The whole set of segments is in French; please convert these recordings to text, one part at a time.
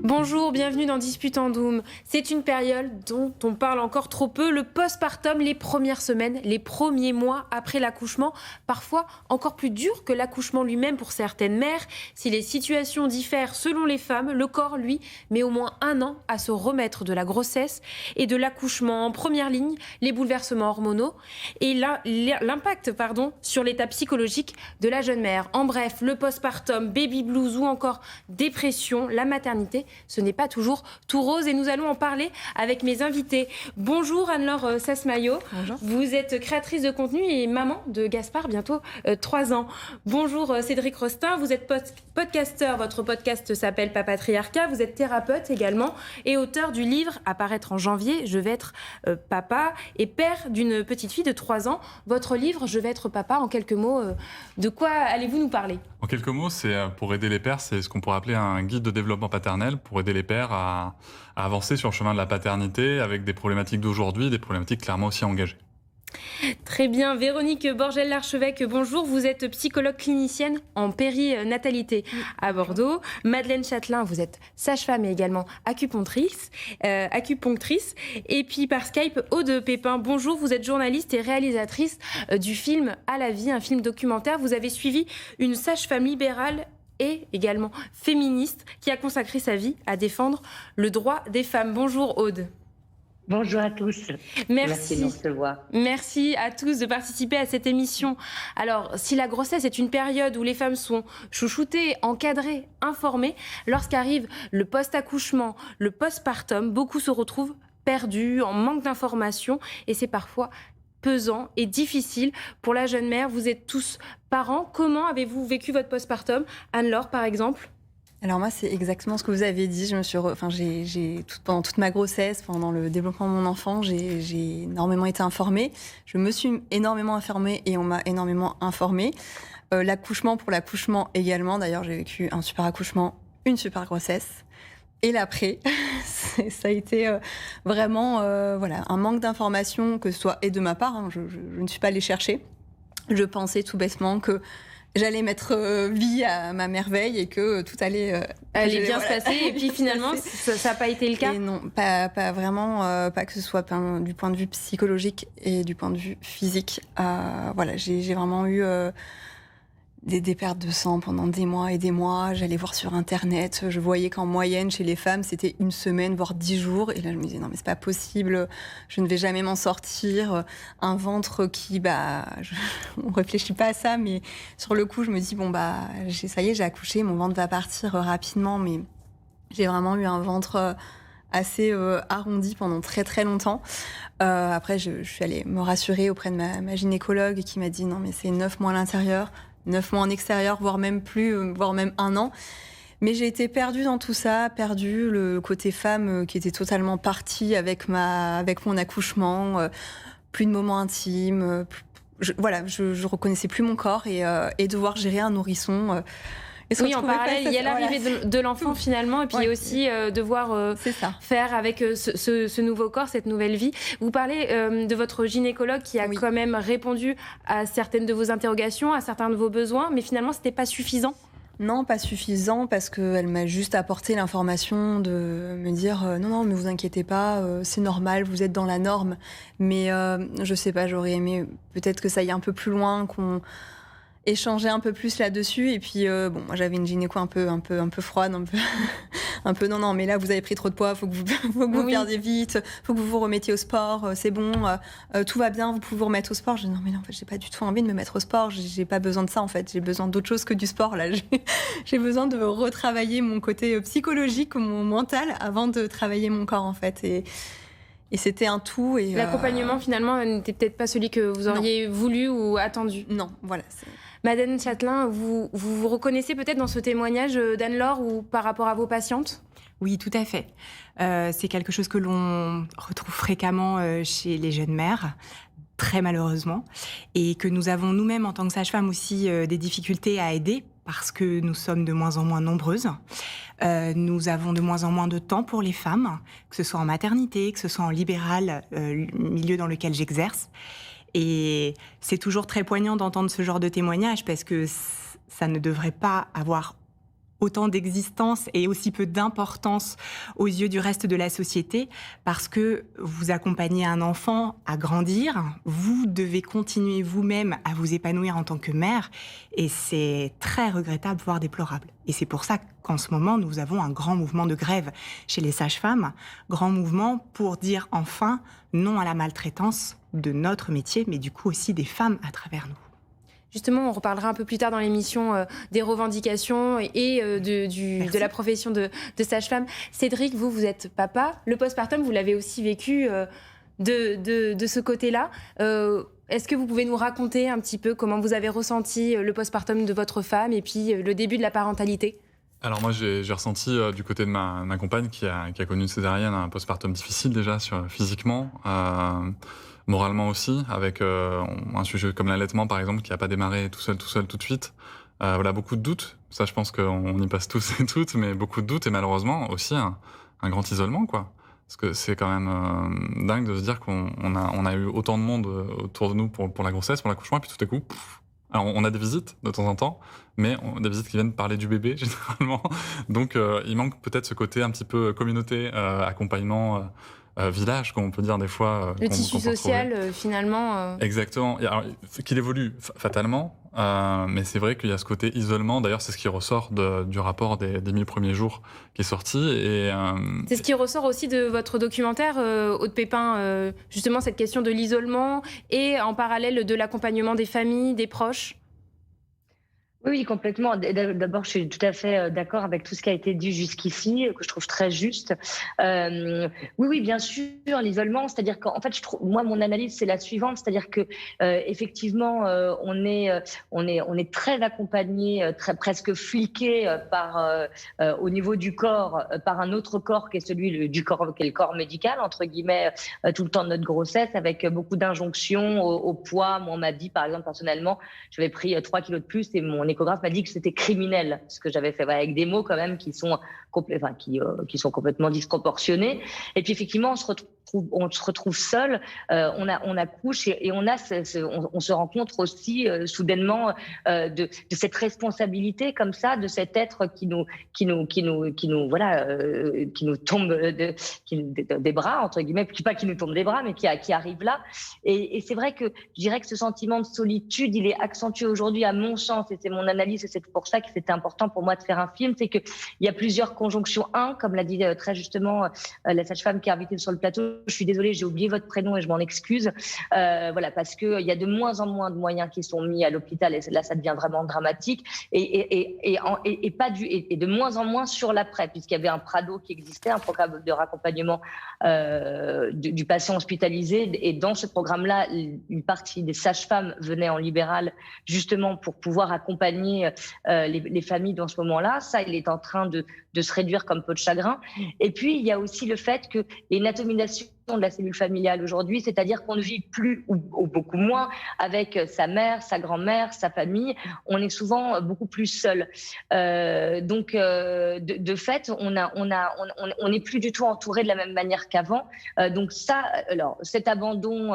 Bonjour, bienvenue dans Disputant Doom. C'est une période dont on parle encore trop peu, le postpartum, les premières semaines, les premiers mois après l'accouchement, parfois encore plus dur que l'accouchement lui-même pour certaines mères. Si les situations diffèrent selon les femmes, le corps, lui, met au moins 1 an à se remettre de la grossesse et de l'accouchement. En première ligne, les bouleversements hormonaux et l'impact sur l'état psychologique de la jeune mère. En bref, le postpartum, baby blues ou encore dépression, la maternité, ce n'est pas toujours tout rose et nous allons en parler avec mes invités. Bonjour Anne-Laure Sasmaillot. Bonjour. Vous êtes créatrice de contenu et maman de Gaspard, bientôt 3 ans. Bonjour Cédric Rostin, vous êtes podcasteur, votre podcast s'appelle Papatriarcat, vous êtes thérapeute également et auteur du livre à paraître en janvier, Je vais être papa et père d'une petite fille de 3 ans. Votre livre, Je vais être papa, en quelques mots, de quoi allez-vous nous parler ? En quelques mots, c'est pour aider les pères, c'est ce qu'on pourrait appeler un guide de développement paternel pour aider les pères à avancer sur le chemin de la paternité avec des problématiques d'aujourd'hui, des problématiques clairement aussi engagées. Très bien. Véronique Borgel-Larchevêque, bonjour. Vous êtes psychologue clinicienne en périnatalité à Bordeaux. Madeleine Châtelain, vous êtes sage-femme et également acupunctrice. Et puis par Skype, Aude Pépin, bonjour. Vous êtes journaliste et réalisatrice du film À la vie, un film documentaire. Vous avez suivi une sage-femme libérale et également féministe qui a consacré sa vie à défendre le droit des femmes. Bonjour Aude. Bonjour à tous. Merci de nous recevoir. Merci à tous de participer à cette émission. Alors, si la grossesse est une période où les femmes sont chouchoutées, encadrées, informées, lorsqu'arrive le post-accouchement, le postpartum, beaucoup se retrouvent perdus, en manque d'informations, et c'est parfois pesant et difficile pour la jeune mère. Vous êtes tous parents. Comment avez-vous vécu votre postpartum ? Anne-Laure, par exemple ? Alors moi, c'est exactement ce que vous avez dit. Pendant toute ma grossesse, pendant le développement de mon enfant, j'ai énormément été informée. Je me suis énormément informée et on m'a énormément informée. L'accouchement pour l'accouchement également. D'ailleurs, j'ai vécu un super accouchement, une super grossesse. Et l'après, ça a été vraiment un manque d'informations, que ce soit et de ma part. Je ne suis pas allée chercher. Je pensais tout bêtement que j'allais mettre vie à ma merveille et que tout allait bien se passer. Et puis finalement, ça n'a pas été le cas. Et non, pas vraiment, pas que ce soit du point de vue psychologique et du point de vue physique. J'ai vraiment eu des pertes de sang pendant des mois et des mois. J'allais voir sur Internet, je voyais qu'en moyenne, chez les femmes, c'était 1 semaine, voire 10 jours. Et là, je me disais, non, mais c'est pas possible, je ne vais jamais m'en sortir. Un ventre qui, on réfléchit pas à ça, mais sur le coup, je me dis, ça y est, j'ai accouché, mon ventre va partir rapidement. Mais j'ai vraiment eu un ventre assez arrondi pendant très très longtemps. Après, je suis allée me rassurer auprès de ma gynécologue qui m'a dit, non, mais c'est 9 mois à l'intérieur, 9 mois en extérieur, voire même plus, voire même 1 an. Mais j'ai été perdue dans tout ça, perdue le côté femme qui était totalement parti avec mon accouchement, plus de moments intimes. Je reconnaissais plus mon corps et devoir gérer un nourrisson. Oui, en parallèle, il y a l'arrivée de l'enfant finalement, et puis aussi devoir faire avec ce nouveau corps, cette nouvelle vie. Vous parlez de votre gynécologue qui a quand même répondu à certaines de vos interrogations, à certains de vos besoins, mais finalement, c'était pas suffisant ? Non, pas suffisant, parce qu'elle m'a juste apporté l'information de me dire non, mais vous inquiétez pas, c'est normal, vous êtes dans la norme. Mais je sais pas, j'aurais aimé peut-être que ça aille un peu plus loin, qu'on échanger un peu plus là-dessus. Et puis moi j'avais une gynéco un peu froide, un peu non, mais là vous avez pris trop de poids, faut que vous perdiez vite, faut que vous vous remettiez au sport, c'est bon, tout va bien, vous pouvez vous remettre au sport. Je dis non, mais en fait j'ai pas du tout envie de me mettre au sport, j'ai pas besoin de ça en fait, j'ai besoin d'autre chose que du sport là. J'ai besoin de retravailler mon côté psychologique, mon mental avant de travailler mon corps en fait. Et c'était un tout. Et l'accompagnement, finalement, n'était peut-être pas celui que vous auriez voulu ou attendu. Non, voilà. Madeleine Châtelain, vous reconnaissez peut-être dans ce témoignage d'Anne-Laure ou par rapport à vos patientes ? Oui, tout à fait. C'est quelque chose que l'on retrouve fréquemment chez les jeunes mères, très malheureusement, et que nous avons nous-mêmes, en tant que sage-femme, aussi des difficultés à aider, parce que nous sommes de moins en moins nombreuses. Nous avons de moins en moins de temps pour les femmes, que ce soit en maternité, que ce soit en libéral, milieu dans lequel j'exerce. Et c'est toujours très poignant d'entendre ce genre de témoignage, parce que ça ne devrait pas avoir autant d'existence et aussi peu d'importance aux yeux du reste de la société, parce que vous accompagnez un enfant à grandir, vous devez continuer vous-même à vous épanouir en tant que mère, et c'est très regrettable, voire déplorable. Et c'est pour ça qu'en ce moment, nous avons un grand mouvement de grève chez les sages-femmes, grand mouvement pour dire enfin non à la maltraitance de notre métier, mais du coup aussi des femmes à travers nous. Justement, on reparlera un peu plus tard dans l'émission des revendications et de la profession de sage-femme. Cédric, vous êtes papa. Le postpartum, vous l'avez aussi vécu de ce côté-là. Est-ce que vous pouvez nous raconter un petit peu comment vous avez ressenti le postpartum de votre femme et puis le début de la parentalité ? Alors moi, j'ai ressenti du côté de ma compagne qui a connu une césarienne un postpartum difficile déjà physiquement. Moralement aussi, avec un sujet comme l'allaitement, par exemple, qui n'a pas démarré tout seul, tout de suite. Voilà, beaucoup de doutes. Ça, je pense qu'on y passe tous et toutes, mais beaucoup de doutes et malheureusement aussi un grand isolement, quoi. Parce que c'est quand même dingue de se dire qu'on a eu autant de monde autour de nous pour la grossesse, pour l'accouchement, et puis tout à coup, alors on a des visites de temps en temps, mais des visites qui viennent parler du bébé, généralement. Donc, il manque peut-être ce côté un petit peu communauté, accompagnement, village, comme on peut dire des fois. Le tissu social, finalement. Exactement. Alors, qu'il évolue fatalement, mais c'est vrai qu'il y a ce côté isolement. D'ailleurs, c'est ce qui ressort du rapport des 1000 premiers jours qui est sorti. C'est ce qui ressort aussi de votre documentaire, Aude Pépin, justement cette question de l'isolement et en parallèle de l'accompagnement des familles, des proches. Oui, complètement. D'abord, je suis tout à fait d'accord avec tout ce qui a été dit jusqu'ici, que je trouve très juste. Oui, bien sûr, l'isolement, c'est-à-dire qu'en fait, moi, mon analyse, c'est la suivante, c'est-à-dire que effectivement, on est très accompagné, presque fliqué au niveau du corps, par un autre corps qui est celui du corps, qui est le corps médical, entre guillemets, tout le temps de notre grossesse, avec beaucoup d'injonctions au poids. Moi, on m'a dit, par exemple, personnellement, j'avais pris 3 kilos de plus et mon échographe m'a dit que c'était criminel ce que j'avais fait, avec des mots quand même qui sont complètement disproportionnés. Et puis effectivement, on se retrouve seul, on accouche et on se rencontre aussi soudainement de cette responsabilité comme ça, de cet être qui nous tombe des bras, entre guillemets, pas qui nous tombe des bras, mais qui arrive là. Et c'est vrai que je dirais que ce sentiment de solitude, il est accentué aujourd'hui à mon sens, et c'est mon analyse, et c'est pour ça que c'était important pour moi de faire un film, c'est qu'il y a plusieurs conjonctions. Comme l'a dit très justement la sage-femme qui est invitée sur le plateau, je suis désolée, j'ai oublié votre prénom et je m'en excuse. Voilà, parce qu'il y a de moins en moins de moyens qui sont mis à l'hôpital, et là ça devient vraiment dramatique, et de moins en moins sur l'après, puisqu'il y avait un Prado qui existait, un programme de raccompagnement du patient hospitalisé, et dans ce programme-là, une partie des sages-femmes venaient en libéral justement pour pouvoir accompagner les familles dans ce moment-là. Ça, il est en train de se réduire comme peau de chagrin. Et puis, il y a aussi le fait qu'il y a une atomisation de la cellule familiale aujourd'hui, c'est-à-dire qu'on ne vit plus ou beaucoup moins avec sa mère, sa grand-mère, sa famille. On est souvent beaucoup plus seul. Donc, de fait, on n'est plus du tout entouré de la même manière qu'avant. Donc ça, alors cet abandon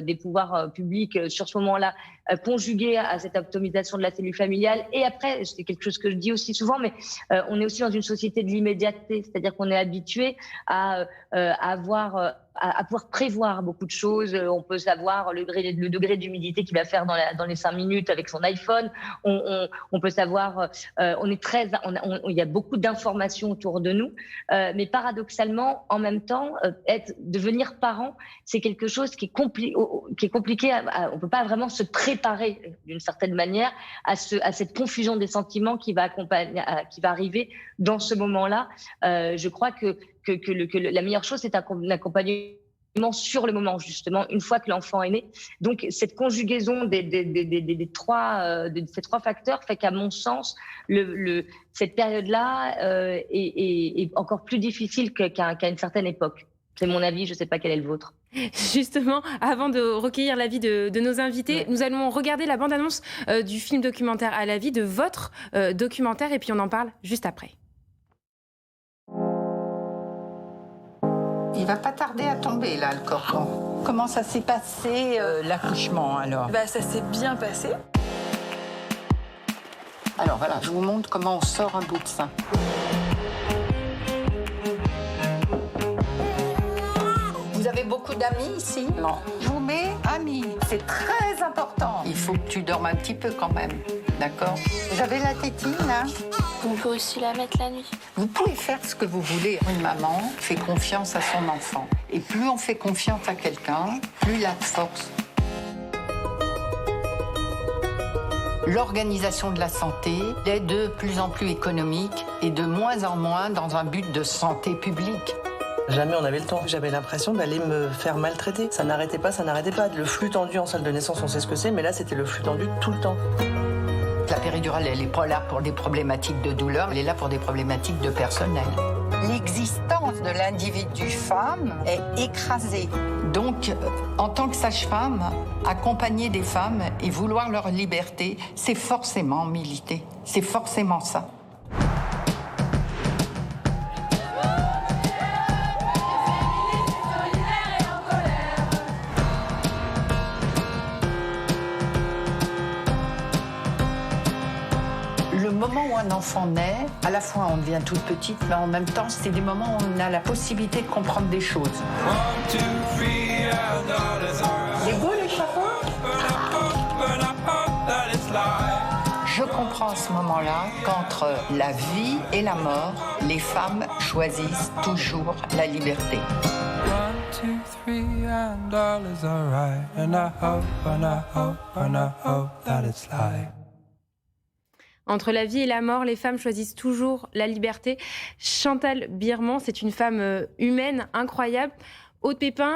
des pouvoirs publics sur ce moment-là, conjugué à cette atomisation de la cellule familiale, et après, c'est quelque chose que je dis aussi souvent, mais on est aussi dans une société de l'immédiateté, c'est-à-dire qu'on est habitué à pouvoir prévoir beaucoup de choses. On peut savoir le degré d'humidité qu'il va faire dans les 5 minutes avec son iPhone. On peut savoir, il y a beaucoup d'informations autour de nous, mais paradoxalement, en même temps, devenir parent, c'est quelque chose qui est compliqué. On peut pas vraiment se préparer d'une certaine manière à cette confusion des sentiments qui va arriver dans ce moment-là. Je crois que la meilleure chose, c'est un accompagnement sur le moment, justement, une fois que l'enfant est né. Donc, cette conjugaison de ces trois facteurs fait qu'à mon sens, cette période-là est encore plus difficile qu'à une certaine époque. C'est mon avis, je ne sais pas quel est le vôtre. Justement, avant de recueillir l'avis de nos invités, nous allons regarder la bande-annonce du film documentaire À la vie, de votre documentaire, et puis on en parle juste après. Il va pas tarder à tomber, là, le cordon. Comment ça s'est passé L'accouchement, alors? Ça s'est bien passé. Alors voilà, je vous montre comment on sort un bout de sein. Vous avez beaucoup d'amis ici? Non. Je vous mets amis. C'est très important. Il faut que tu dormes un petit peu quand même. D'accord? Vous avez la tétine, là? On peut aussi la mettre la nuit. Vous pouvez faire ce que vous voulez. Une maman fait confiance à son enfant. Et plus on fait confiance à quelqu'un, plus il a de force. L'organisation de la santé est de plus en plus économique et de moins en moins dans un but de santé publique. Jamais on avait le temps. J'avais l'impression d'aller me faire maltraiter. Ça n'arrêtait pas, ça n'arrêtait pas. Le flux tendu en salle de naissance, on sait ce que c'est, mais là, c'était le flux tendu tout le temps. La péridurale, elle n'est pas là pour des problématiques de douleur, elle est là pour des problématiques de personnel. L'existence de l'individu femme est écrasée. Donc, en tant que sage-femme, accompagner des femmes et vouloir leur liberté, c'est forcément militer. C'est forcément ça. Le moment où un enfant naît, à la fois on devient toute petite, mais en même temps, c'est des moments où on a la possibilité de comprendre des choses. C'est beau les chapeaux? Je comprends à ce moment-là qu'entre la vie et la mort, les femmes choisissent toujours la liberté. 1, 2, 3 and all is alright. And I hope, and I hope, and I hope that it's like. Entre la vie et la mort, les femmes choisissent toujours la liberté. Chantal Birman, c'est une femme humaine, incroyable. Aude Pépin,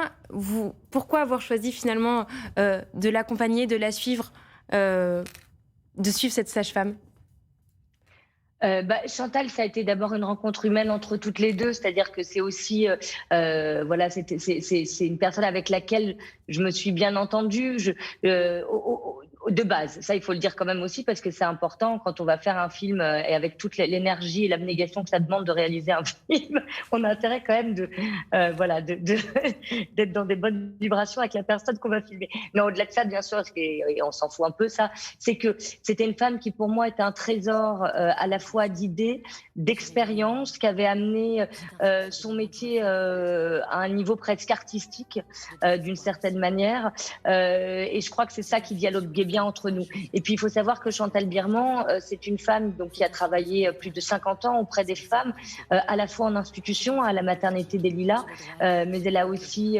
pourquoi avoir choisi finalement de l'accompagner, de la suivre, de suivre cette sage-femme ? Chantal, ça a été d'abord une rencontre humaine entre toutes les deux, c'est-à-dire que c'est aussi, voilà, c'est une personne avec laquelle je me suis bien entendue. De base, ça il faut le dire quand même aussi parce que c'est important quand on va faire un film et avec toute l'énergie et l'abnégation que ça demande de réaliser un film, on a intérêt quand même d'être dans des bonnes vibrations avec la personne qu'on va filmer. Mais au-delà de ça, bien sûr, et on s'en fout un peu, ça, c'est que c'était une femme qui pour moi était un trésor à la fois d'idées, d'expériences, qui avait amené son métier à un niveau presque artistique d'une certaine manière. Et je crois que c'est ça qui dialogue bien entre nous. Et puis, il faut savoir que Chantal Birman, c'est une femme donc, qui a travaillé plus de 50 ans auprès des femmes, à la fois en institution, à la maternité des Lilas, mais elle a aussi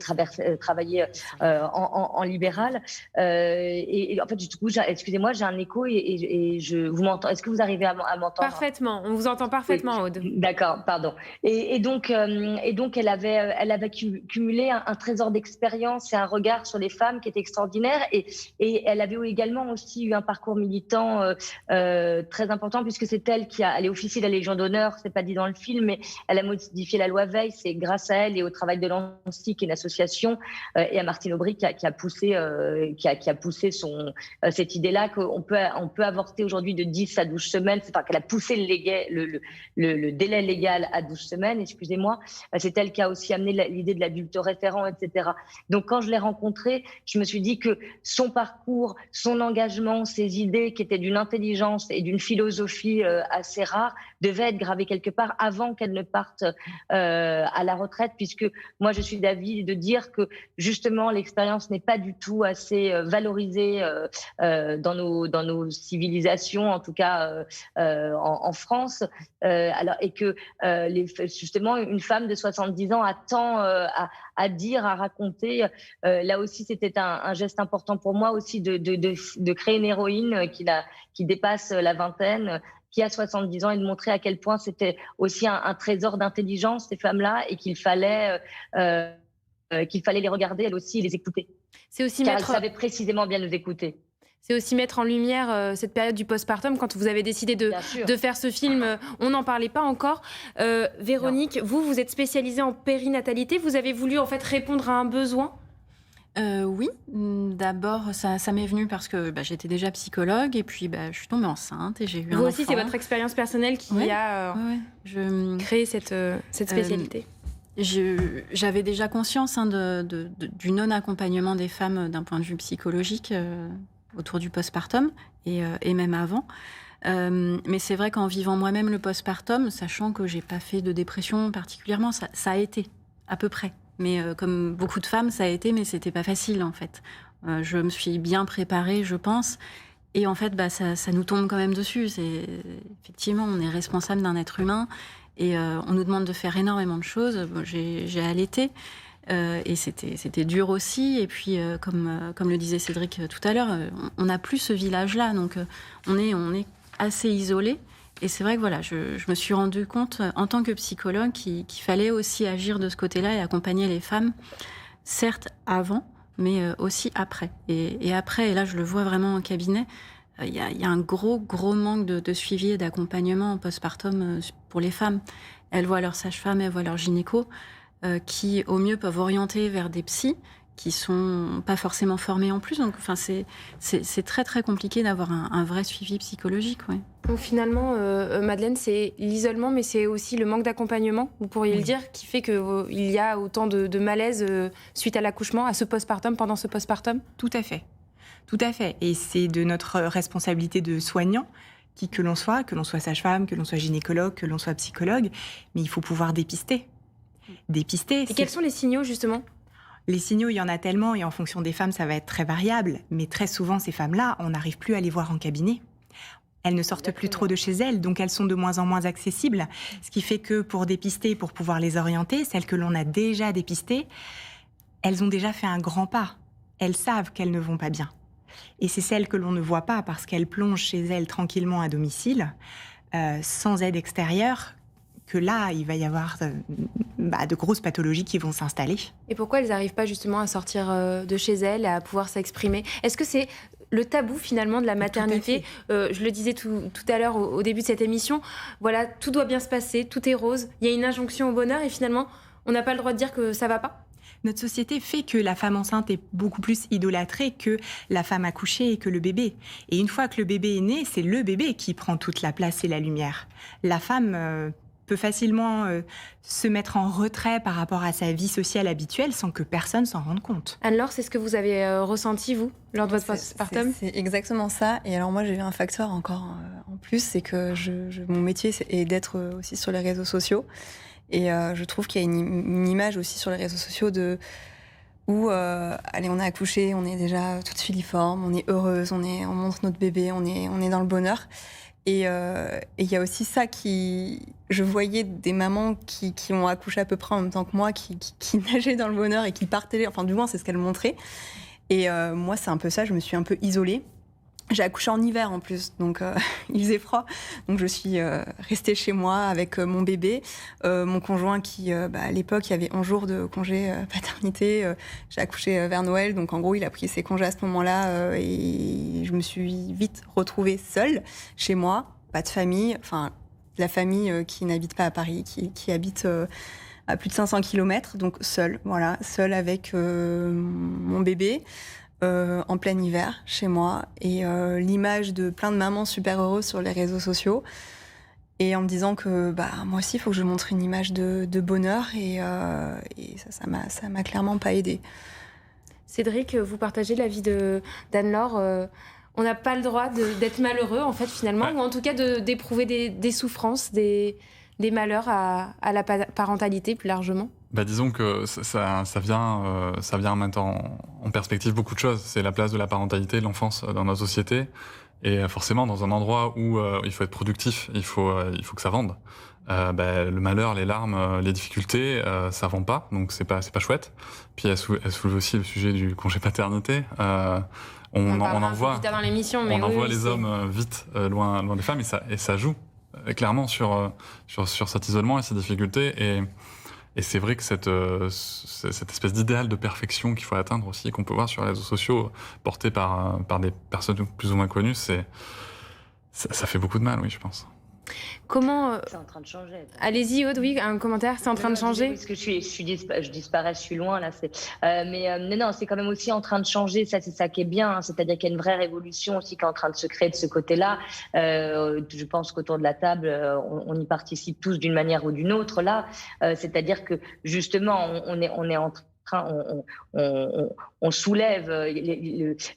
travaillé en libéral. Et en fait, du coup, excusez-moi, j'ai un écho et vous m'entendez. Est-ce que vous arrivez à m'entendre ? Parfaitement, on vous entend parfaitement, oui. Aude. D'accord, pardon. Et donc, elle avait cumulé un trésor d'expérience et un regard sur les femmes qui était extraordinaire. Et elle avait également aussi eu un parcours militant très important puisque c'est elle qui elle est officier de la Légion d'honneur, c'est pas dit dans le film, mais elle a modifié la loi Veil. C'est grâce à elle et au travail de l'ANSTI, qui est une association, et à Martine Aubry qui a poussé cette idée-là qu'on peut avorter aujourd'hui de 10 à 12 semaines. C'est pas qu'elle a poussé le délai légal à 12 semaines, excusez-moi. C'est elle qui a aussi amené l'idée de l'adulte référent, etc. Donc quand je l'ai rencontrée, je me suis dit que son parcours, son engagement, ses idées qui étaient d'une intelligence et d'une philosophie assez rare devaient être gravées quelque part avant qu'elle ne parte à la retraite, puisque moi je suis d'avis de dire que justement l'expérience n'est pas du tout assez valorisée dans nos civilisations, en tout cas en France, et que justement une femme de 70 ans a tant à dire, à raconter. Là aussi, c'était un geste important pour moi aussi de créer une héroïne qui dépasse la vingtaine, qui a 70 ans, et de montrer à quel point c'était aussi un trésor d'intelligence, ces femmes-là, et qu'il fallait les regarder, elles aussi, et les écouter. C'est aussi car elles savaient précisément bien nous écouter. C'est aussi mettre en lumière cette période du postpartum. Quand vous avez décidé de faire ce film, on n'en parlait pas encore. Véronique, vous êtes spécialisée en périnatalité. Vous avez voulu en fait répondre à un besoin ? Oui, d'abord ça m'est venu parce que j'étais déjà psychologue et puis je suis tombée enceinte et j'ai eu un enfant. Vous aussi, c'est votre expérience personnelle qui a créé cette spécialité. J'avais déjà conscience du non-accompagnement des femmes d'un point de vue psychologique autour du postpartum et même avant. Mais c'est vrai qu'en vivant moi-même le postpartum, sachant que j'ai pas fait de dépression particulièrement, ça a été à peu près. Mais comme beaucoup de femmes, ça a été, mais c'était pas facile en fait. Je me suis bien préparée, je pense. Et en fait, ça nous tombe quand même dessus. Effectivement, on est responsable d'un être humain et on nous demande de faire énormément de choses. Bon, j'ai allaité et c'était dur aussi. Et puis, comme le disait Cédric tout à l'heure, on n'a plus ce village-là. Donc, on est assez isolé. Et c'est vrai que voilà, je me suis rendu compte en tant que psychologue qu'il fallait aussi agir de ce côté-là et accompagner les femmes, certes avant, mais aussi après. Et après, et là je le vois vraiment en cabinet, il y a un gros manque de suivi et d'accompagnement en postpartum pour les femmes. Elles voient leur sage-femme, elles voient leur gynéco, qui au mieux peuvent orienter vers des psys, qui sont pas forcément formés en plus. Donc, enfin, c'est très très compliqué d'avoir un vrai suivi psychologique. Ouais. Donc finalement, Madeleine, c'est l'isolement, mais c'est aussi le manque d'accompagnement, vous pourriez le dire, qui fait qu'il y a autant de malaise suite à l'accouchement, à ce postpartum, pendant ce postpartum. Tout à fait. Tout à fait. Et c'est de notre responsabilité de soignant, que l'on soit sage-femme, que l'on soit gynécologue, que l'on soit psychologue, mais il faut pouvoir dépister. Et quels sont les signaux, justement ? Les signaux, il y en a tellement, et en fonction des femmes, ça va être très variable. Mais très souvent, ces femmes-là, on n'arrive plus à les voir en cabinet. Elles ne sortent plus trop de chez elles, donc elles sont de moins en moins accessibles. Ce qui fait que pour dépister, pour pouvoir les orienter, celles que l'on a déjà dépistées, elles ont déjà fait un grand pas. Elles savent qu'elles ne vont pas bien. Et c'est celles que l'on ne voit pas parce qu'elles plongent chez elles tranquillement à domicile, sans aide extérieure, que là, il va y avoir de grosses pathologies qui vont s'installer. Et pourquoi elles n'arrivent pas justement à sortir de chez elles, à pouvoir s'exprimer ? Est-ce que c'est le tabou finalement de la maternité ? Je le disais tout à l'heure au début de cette émission, voilà, tout doit bien se passer, tout est rose, il y a une injonction au bonheur et finalement, on n'a pas le droit de dire que ça va pas ? Notre société fait que la femme enceinte est beaucoup plus idolâtrée que la femme accouchée et que le bébé. Et une fois que le bébé est né, c'est le bébé qui prend toute la place et la lumière. La femme peut facilement se mettre en retrait par rapport à sa vie sociale habituelle sans que personne s'en rende compte. Anne-Laure, c'est ce que vous avez ressenti, vous, lors de votre postpartum ? C'est exactement ça. Et alors moi, j'ai eu un facteur encore en plus, c'est que mon métier est d'être aussi sur les réseaux sociaux. Et je trouve qu'il y a une image aussi sur les réseaux sociaux où allez, on a accouché, on est déjà toute filiforme, on est heureuse, on montre notre bébé, on est dans le bonheur. Et il y a aussi ça je voyais des mamans qui ont accouché à peu près en même temps que moi, qui nageaient dans le bonheur et qui partaient, enfin du moins c'est ce qu'elles montraient. Et moi c'est un peu ça, je me suis un peu isolée. J'ai accouché en hiver en plus, donc il faisait froid. Donc je suis restée chez moi avec mon bébé. Mon conjoint qui, à l'époque, il y avait 11 jours de congé paternité. J'ai accouché vers Noël, donc en gros, il a pris ses congés à ce moment-là. Et je me suis vite retrouvée seule chez moi, pas de famille. Enfin, la famille qui n'habite pas à Paris, qui habite à plus de 500 km, donc seule, voilà, seule avec mon bébé. En plein hiver, chez moi, et l'image de plein de mamans super heureuses sur les réseaux sociaux, et en me disant que moi aussi, il faut que je montre une image de bonheur, et ça m'a clairement pas aidée. Cédric, vous partagez l'avis d'Anne-Laure. On n'a pas le droit d'être malheureux, en fait, finalement, ou en tout cas d'éprouver des souffrances, des malheurs à la parentalité, plus largement. Disons que ça vient mettre en perspective beaucoup de choses. C'est la place de la parentalité, de l'enfance dans notre société. Et forcément, dans un endroit où il faut être productif, il faut que ça vende. Le malheur, les larmes, les difficultés, ça vend pas, donc c'est pas chouette. Puis elle soulève aussi le sujet du congé paternité. On envoie les hommes vite loin des femmes, et ça joue clairement sur cet isolement et ces difficultés. Et c'est vrai que cette espèce d'idéal de perfection qu'il faut atteindre aussi, qu'on peut voir sur les réseaux sociaux, porté par des personnes plus ou moins connues, ça fait beaucoup de mal, oui, je pense. Comment C'est en train de changer. Allez-y, Aude, oui, un commentaire, c'est en train de changer. Parce que je disparais, je suis loin là. Mais non, c'est quand même aussi en train de changer. Ça, c'est ça qui est bien. Hein, c'est-à-dire qu'il y a une vraie révolution aussi qui est en train de se créer de ce côté-là. Je pense qu'autour de la table, on y participe tous d'une manière ou d'une autre là. C'est-à-dire que justement, on est en on soulève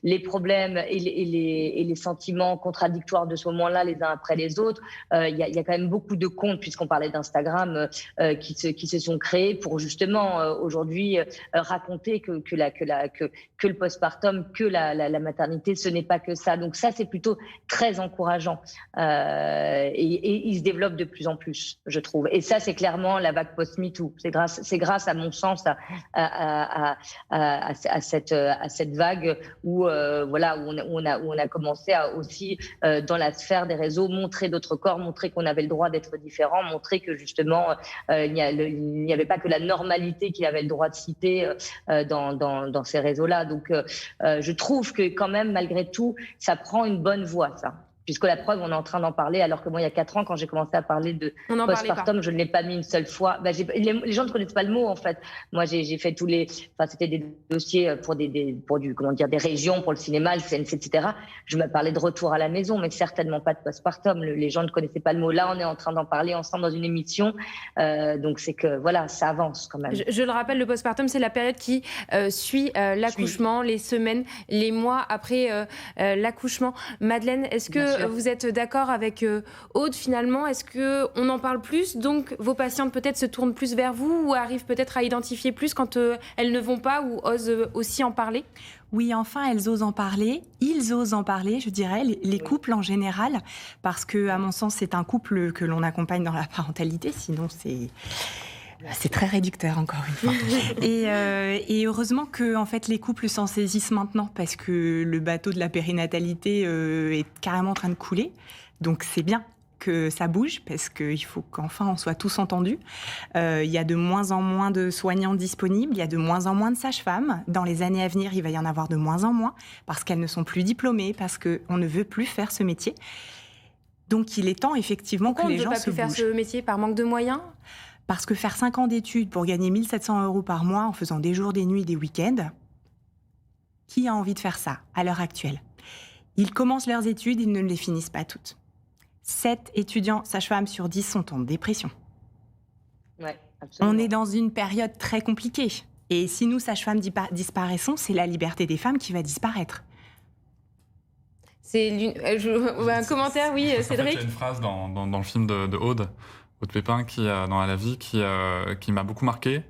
les problèmes et les sentiments contradictoires de ce moment-là les uns après les autres. Il y a quand même beaucoup de comptes, puisqu'on parlait d'Instagram, qui se sont créés pour justement aujourd'hui raconter que le postpartum, que la maternité, ce n'est pas que ça. Donc ça, c'est plutôt très encourageant et il se développe de plus en plus, je trouve. Et ça, c'est clairement la vague post-MeToo. C'est grâce à mon sens à cette vague où on a commencé à aussi dans la sphère des réseaux montrer d'autres corps, montrer qu'on avait le droit d'être différent, montrer que justement il n'y avait pas que la normalité qu'il avait le droit de citer dans ces réseaux-là. Donc je trouve que quand même malgré tout ça prend une bonne voie, ça. Puisque la preuve, on est en train d'en parler, alors que moi, il y a 4 ans, quand j'ai commencé à parler de postpartum, je ne l'ai pas mis une seule fois. Les gens ne connaissent pas le mot, en fait. Moi, j'ai fait c'était des dossiers pour des régions, pour le cinéma, le CNC, etc. Je me parlais de retour à la maison, mais certainement pas de postpartum. Les gens ne connaissaient pas le mot. Là, on est en train d'en parler ensemble dans une émission. Donc, c'est que, voilà, ça avance quand même. Je le rappelle, le postpartum, c'est la période qui suit l'accouchement, les semaines, les mois après l'accouchement. Madeleine, est-ce que vous êtes d'accord avec Aude finalement? Est-ce qu'on en parle plus? Donc vos patientes peut-être se tournent plus vers vous ou arrivent peut-être à identifier plus quand elles ne vont pas ou osent aussi en parler? Oui, enfin, elles osent en parler. Ils osent en parler, je dirais, les couples en général, parce que, à mon sens, c'est un couple que l'on accompagne dans la parentalité. Sinon, c'est très réducteur, encore une fois. Et heureusement que en fait, les couples s'en saisissent maintenant, parce que le bateau de la périnatalité est carrément en train de couler. Donc c'est bien que ça bouge, parce qu'il faut qu'enfin on soit tous entendus. Il y a de moins en moins de soignants disponibles, il y a de moins en moins de sages-femmes. Dans les années à venir, il va y en avoir de moins en moins, parce qu'elles ne sont plus diplômées, parce qu'on ne veut plus faire ce métier. Donc il est temps effectivement que les gens se bougent. On ne veut pas plus faire ce métier par manque de moyens? Parce que faire 5 ans d'études pour gagner 1 700 € par mois en faisant des jours, des nuits, des week-ends, qui a envie de faire ça à l'heure actuelle? Ils commencent leurs études, ils ne les finissent pas toutes. 7 étudiants sages-femmes sur 10 sont en dépression. Ouais, absolument. On est dans une période très compliquée. Et si nous, sages-femmes, disparaissons, c'est la liberté des femmes qui va disparaître. Un commentaire, oui, Cédric. En fait, il y a une phrase dans le film de Aude Pépin, dans À la vie, qui m'a beaucoup marqué.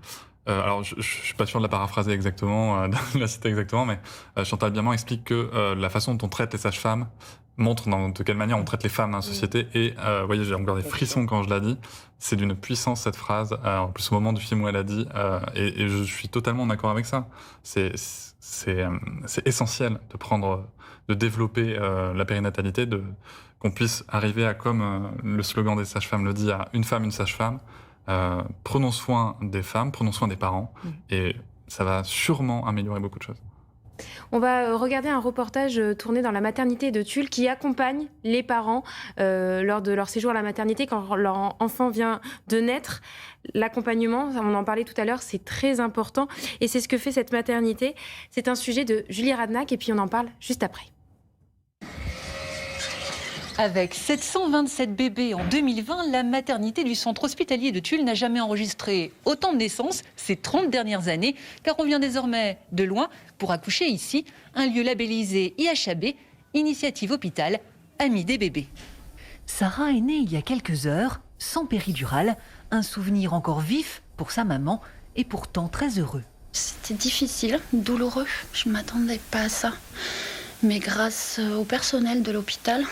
Alors, je suis pas sûr de la paraphraser exactement, de la citer exactement, mais Chantal Biamant explique que la façon dont on traite les sages-femmes montre de quelle manière on traite les femmes dans la société. Et vous voyez, j'ai encore des frissons quand je la dis. C'est d'une puissance, cette phrase, en plus au moment du film où elle a dit, et je suis totalement d'accord avec ça. C'est essentiel de développer la périnatalité, qu'on puisse arriver à, comme le slogan des sages-femmes le dit, à une femme, une sage-femme. Prenons soin des femmes, prenons soin des parents, et ça va sûrement améliorer beaucoup de choses. On va regarder un reportage tourné dans la maternité de Tulle qui accompagne les parents lors de leur séjour à la maternité quand leur enfant vient de naître. L'accompagnement, on en parlait tout à l'heure, c'est très important et c'est ce que fait cette maternité. C'est un sujet de Julie Radnac et puis on en parle juste après. Avec 727 bébés en 2020, la maternité du centre hospitalier de Tulle n'a jamais enregistré autant de naissances ces 30 dernières années, car on vient désormais de loin pour accoucher ici, un lieu labellisé IHAB, Initiative Hôpital, Amis des bébés. Sarah est née il y a quelques heures, sans péridurale, un souvenir encore vif pour sa maman et pourtant très heureux. C'était difficile, douloureux, je ne m'attendais pas à ça. Mais grâce au personnel de l'hôpital,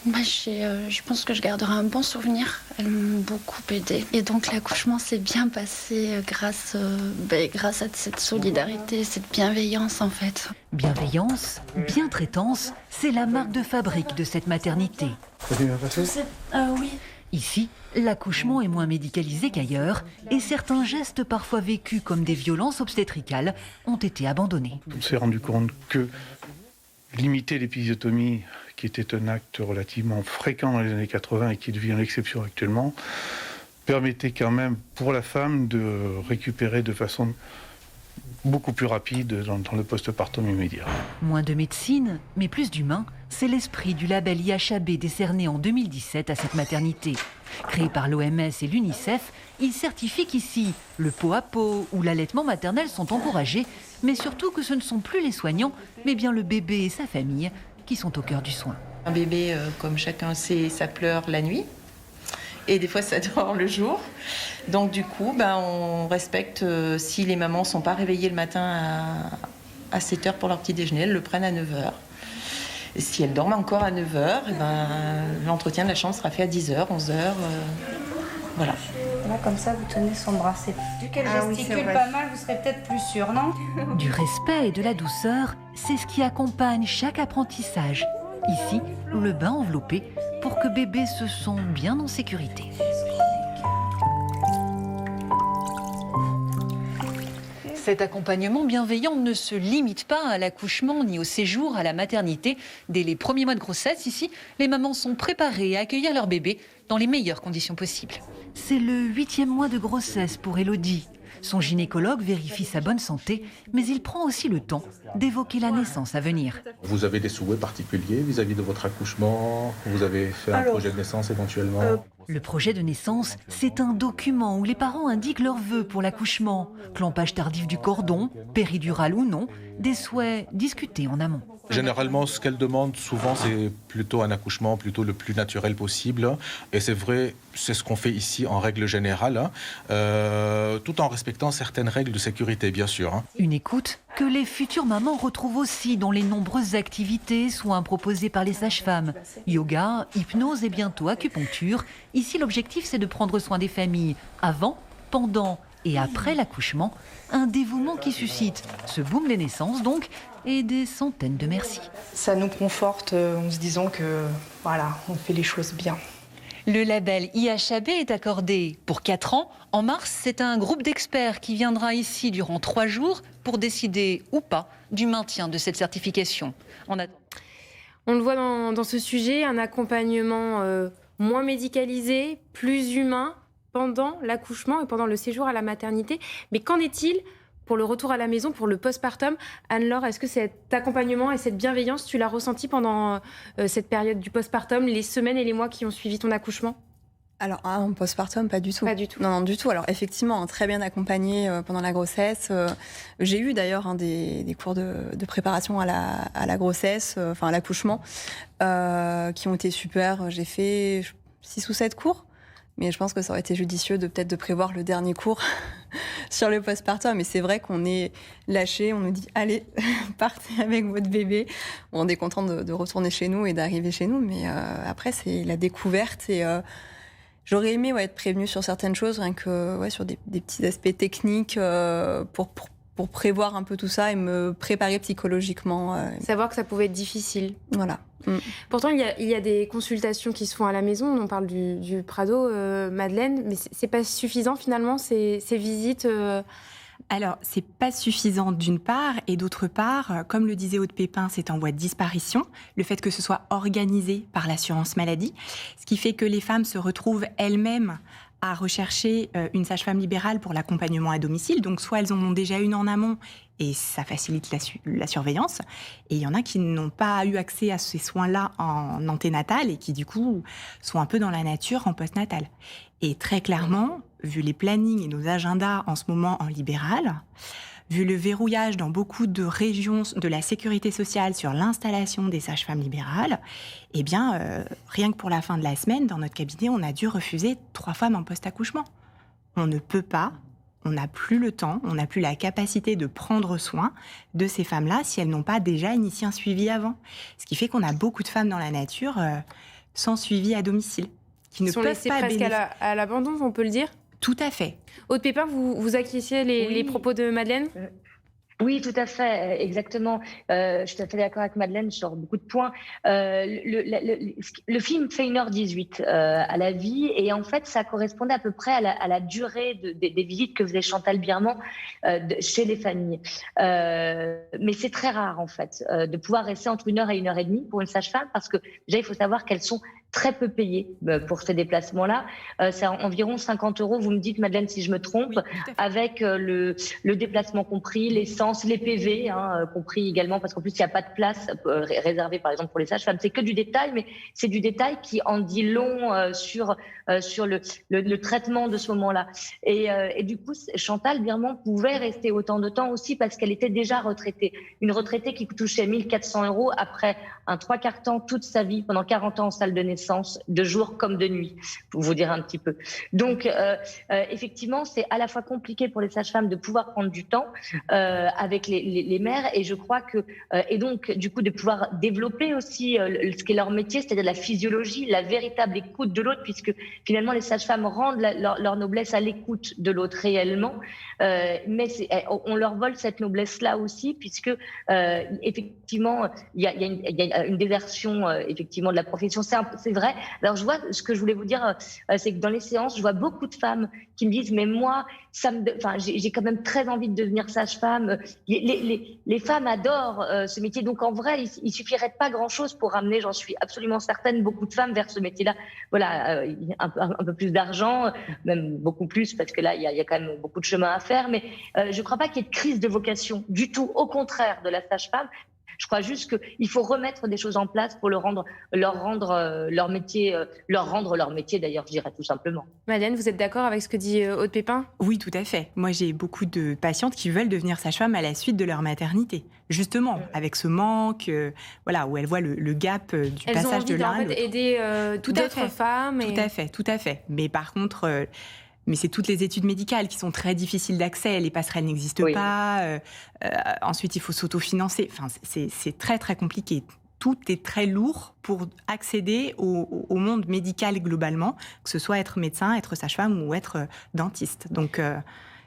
je pense que je garderai un bon souvenir. Elles m'ont beaucoup aidée. Et donc l'accouchement s'est bien passé grâce à cette solidarité, cette bienveillance en fait. Bienveillance, bientraitance, c'est la marque de fabrique de cette maternité. Ça s'est bien passé ? Oui. Ici, l'accouchement est moins médicalisé qu'ailleurs et certains gestes parfois vécus comme des violences obstétricales ont été abandonnés. On s'est rendu compte que limiter l'épisiotomie, qui était un acte relativement fréquent dans les années 80 et qui devient l'exception actuellement, permettait quand même pour la femme de récupérer de façon beaucoup plus rapide dans le postpartum immédiat. Moins de médecine, mais plus d'humain, c'est l'esprit du label IHAB décerné en 2017 à cette maternité. Créé par l'OMS et l'UNICEF, il certifie qu'ici, le pot à pot ou l'allaitement maternel sont encouragés, mais surtout que ce ne sont plus les soignants, mais bien le bébé et sa famille qui sont au cœur du soin. Un bébé, comme chacun sait, ça pleure la nuit. Et des fois, ça dort le jour. Donc, du coup, on respecte si les mamans ne sont pas réveillées le matin à 7h pour leur petit déjeuner, elles le prennent à 9h. Et si elles dorment encore à 9h, l'entretien de la chambre sera fait à 10h, 11h. Voilà. Là, comme ça, vous tenez son bras. Vu qu'elle gesticule pas mal, vous serez peut-être plus sûre, non? Du respect et de la douceur, c'est ce qui accompagne chaque apprentissage. Ici, le bain enveloppé pour que bébé se sente bien en sécurité. Cet accompagnement bienveillant ne se limite pas à l'accouchement ni au séjour à la maternité. Dès les premiers mois de grossesse, ici, les mamans sont préparées à accueillir leur bébé dans les meilleures conditions possibles. C'est le 8e mois de grossesse pour Élodie. Son gynécologue vérifie sa bonne santé, mais il prend aussi le temps d'évoquer la naissance à venir. Vous avez des souhaits particuliers vis-à-vis de votre accouchement? Vous avez fait un projet de naissance éventuellement? Le projet de naissance, c'est un document où les parents indiquent leurs vœux pour l'accouchement. Clampage tardif du cordon, péridurale ou non, des souhaits discutés en amont. Généralement, ce qu'elle demande souvent, c'est plutôt un accouchement plutôt le plus naturel possible. Et c'est vrai, c'est ce qu'on fait ici en règle générale, tout en respectant certaines règles de sécurité, bien sûr. Une écoute que les futures mamans retrouvent aussi dans les nombreuses activités, soins proposés par les sages-femmes. Yoga, hypnose et bientôt acupuncture. Ici, l'objectif, c'est de prendre soin des familles avant, pendant et après l'accouchement. Un dévouement qui suscite ce boom des naissances, donc, et des centaines de merci. Ça nous conforte en se disant que, voilà, on fait les choses bien. Le label IHAB est accordé pour 4 ans. En mars, c'est un groupe d'experts qui viendra ici durant 3 jours pour décider ou pas du maintien de cette certification. On le voit dans ce sujet, un accompagnement moins médicalisé, plus humain pendant l'accouchement et pendant le séjour à la maternité. Mais qu'en est-il pour le retour à la maison, pour le postpartum? Anne-Laure, est-ce que cet accompagnement et cette bienveillance, tu l'as ressenti pendant cette période du postpartum, les semaines et les mois qui ont suivi ton accouchement? Alors, en postpartum, pas du tout. Pas du tout. Non, du tout. Alors, effectivement, très bien accompagnée pendant la grossesse. J'ai eu d'ailleurs des cours de préparation à la grossesse, à l'accouchement, qui ont été super. J'ai fait 6 ou 7 cours. Mais je pense que ça aurait été judicieux de prévoir le dernier cours sur le postpartum. Mais c'est vrai qu'on est lâché, on nous dit allez, partez avec votre bébé. On est content de retourner chez nous et d'arriver chez nous. Mais après, c'est la découverte. Et j'aurais aimé être prévenue sur certaines choses, rien que sur des petits aspects techniques pour prévoir un peu tout ça et me préparer psychologiquement. Savoir que ça pouvait être difficile. Voilà. Pourtant, il y a des consultations qui se font à la maison. On parle du Prado, Madeleine, mais c'est pas suffisant finalement ces visites. Alors, c'est pas suffisant d'une part, et d'autre part, comme le disait Aude Pépin, c'est en voie de disparition. Le fait que ce soit organisé par l'assurance maladie, ce qui fait que les femmes se retrouvent elles-mêmes à rechercher une sage-femme libérale pour l'accompagnement à domicile. Donc, soit elles en ont déjà une en amont et ça facilite la surveillance. Et il y en a qui n'ont pas eu accès à ces soins-là en anténatal et qui, du coup, sont un peu dans la nature en postnatal. Et très clairement, vu les plannings et nos agendas en ce moment en libéral, vu le verrouillage dans beaucoup de régions de la sécurité sociale sur l'installation des sages-femmes libérales, eh bien, rien que pour la fin de la semaine, dans notre cabinet, on a dû refuser 3 femmes en post-accouchement. On ne peut pas, on n'a plus le temps, on n'a plus la capacité de prendre soin de ces femmes-là si elles n'ont pas déjà initié un suivi avant. Ce qui fait qu'on a beaucoup de femmes dans la nature sans suivi à domicile, qui ne sont peuvent laissées pas presque à l'abandon, on peut le dire. Tout à fait. Aude Pépin, vous acquiescez les propos de Madeleine? Oui, tout à fait, exactement. Je suis tout à fait d'accord avec Madeleine sur beaucoup de points. Le film fait 1h18 à la vie et en fait, ça correspondait à peu près à la durée des visites que faisait Chantal Birman chez les familles. Mais c'est très rare en fait de pouvoir rester entre 1h et 1h30 pour une sage-femme parce que déjà, il faut savoir qu'elles sont très peu payées pour ces déplacements-là. C'est environ 50 €. Vous me dites, Madeleine, si je me trompe, avec le déplacement compris, l'essence, naissance, les PV, compris également, parce qu'en plus, il n'y a pas de place réservée, par exemple, pour les sages-femmes. C'est que du détail, mais c'est du détail qui en dit long sur le traitement de ce moment-là. Et du coup, Chantal Birman pouvait rester autant de temps aussi parce qu'elle était déjà retraitée. Une retraitée qui touchait 1 400 € après un 3/4 temps toute sa vie, pendant 40 ans en salle de naissance, de jour comme de nuit, pour vous dire un petit peu. Donc, effectivement, c'est à la fois compliqué pour les sages-femmes de pouvoir prendre du temps avec les mères, et je crois que et donc du coup de pouvoir développer aussi ce qu'est leur métier, c'est-à-dire la physiologie, la véritable écoute de l'autre, puisque finalement les sages-femmes rendent leur noblesse à l'écoute de l'autre réellement, mais on leur vole cette noblesse-là aussi, puisque effectivement il y a une désertion effectivement de la profession, c'est vrai. Alors ce que je voulais vous dire, c'est que dans les séances, je vois beaucoup de femmes qui me disent mais moi j'ai quand même très envie de devenir sage-femme. Les femmes adorent ce métier, donc en vrai il suffirait pas grand-chose pour ramener, j'en suis absolument certaine, beaucoup de femmes vers ce métier-là. Voilà, un peu plus d'argent, même beaucoup plus, parce que là il y a quand même beaucoup de chemin à faire, mais je crois pas qu'il y ait de crise de vocation du tout, au contraire de la sage-femme. Je crois juste qu'il faut remettre des choses en place pour leur rendre leur métier d'ailleurs, je dirais tout simplement. Madeleine, vous êtes d'accord avec ce que dit Aude Pépin ? Oui, tout à fait. Moi, j'ai beaucoup de patientes qui veulent devenir sage-femme à la suite de leur maternité. Justement, avec ce manque, où elles voient le gap du passage de l'un à l'autre. Elles ont envie aider d'autres femmes. Tout à fait. Mais par contre... Mais c'est toutes les études médicales qui sont très difficiles d'accès. Les passerelles n'existent pas. Ensuite, il faut s'autofinancer. Enfin, c'est très, très compliqué. Tout est très lourd pour accéder au monde médical globalement, que ce soit être médecin, être sage-femme ou être dentiste. Donc,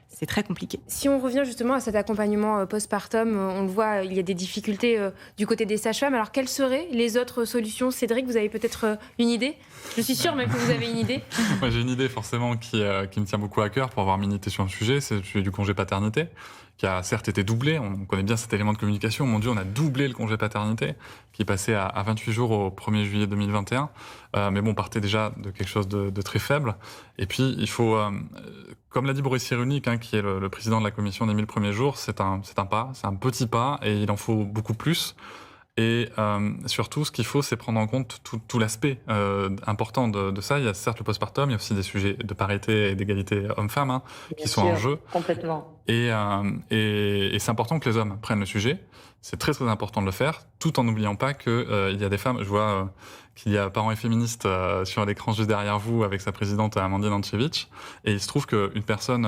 c'est très compliqué. Si on revient justement à cet accompagnement postpartum, on le voit, il y a des difficultés du côté des sages-femmes. Alors, quelles seraient les autres solutions ? Cédric, vous avez peut-être une idée ? Je suis sûre même que vous avez une idée. Moi, j'ai une idée forcément qui me tient beaucoup à cœur pour avoir milité sur le sujet, c'est celui du congé paternité, qui a certes été doublé. On connaît bien cet élément de communication. Mon Dieu, on a doublé le congé paternité, qui est passé à 28 jours au 1er juillet 2021. Mais bon, on partait déjà de quelque chose de très faible. Et puis, il faut... comme l'a dit Boris Cyrulnik, qui est le président de la commission des 1000 premiers jours, c'est un pas, c'est un petit pas, et il en faut beaucoup plus. Et surtout, ce qu'il faut, c'est prendre en compte tout l'aspect important de ça. Il y a certes le postpartum, il y a aussi des sujets de parité et d'égalité hommes-femmes qui sont en jeu. Complètement. Et c'est important que les hommes prennent le sujet. C'est très très important de le faire, tout en n'oubliant pas qu'il y a des femmes. Je vois qu'il y a Parents et féministes sur l'écran juste derrière vous avec sa présidente Amandine Ancevic. Et il se trouve qu'une personne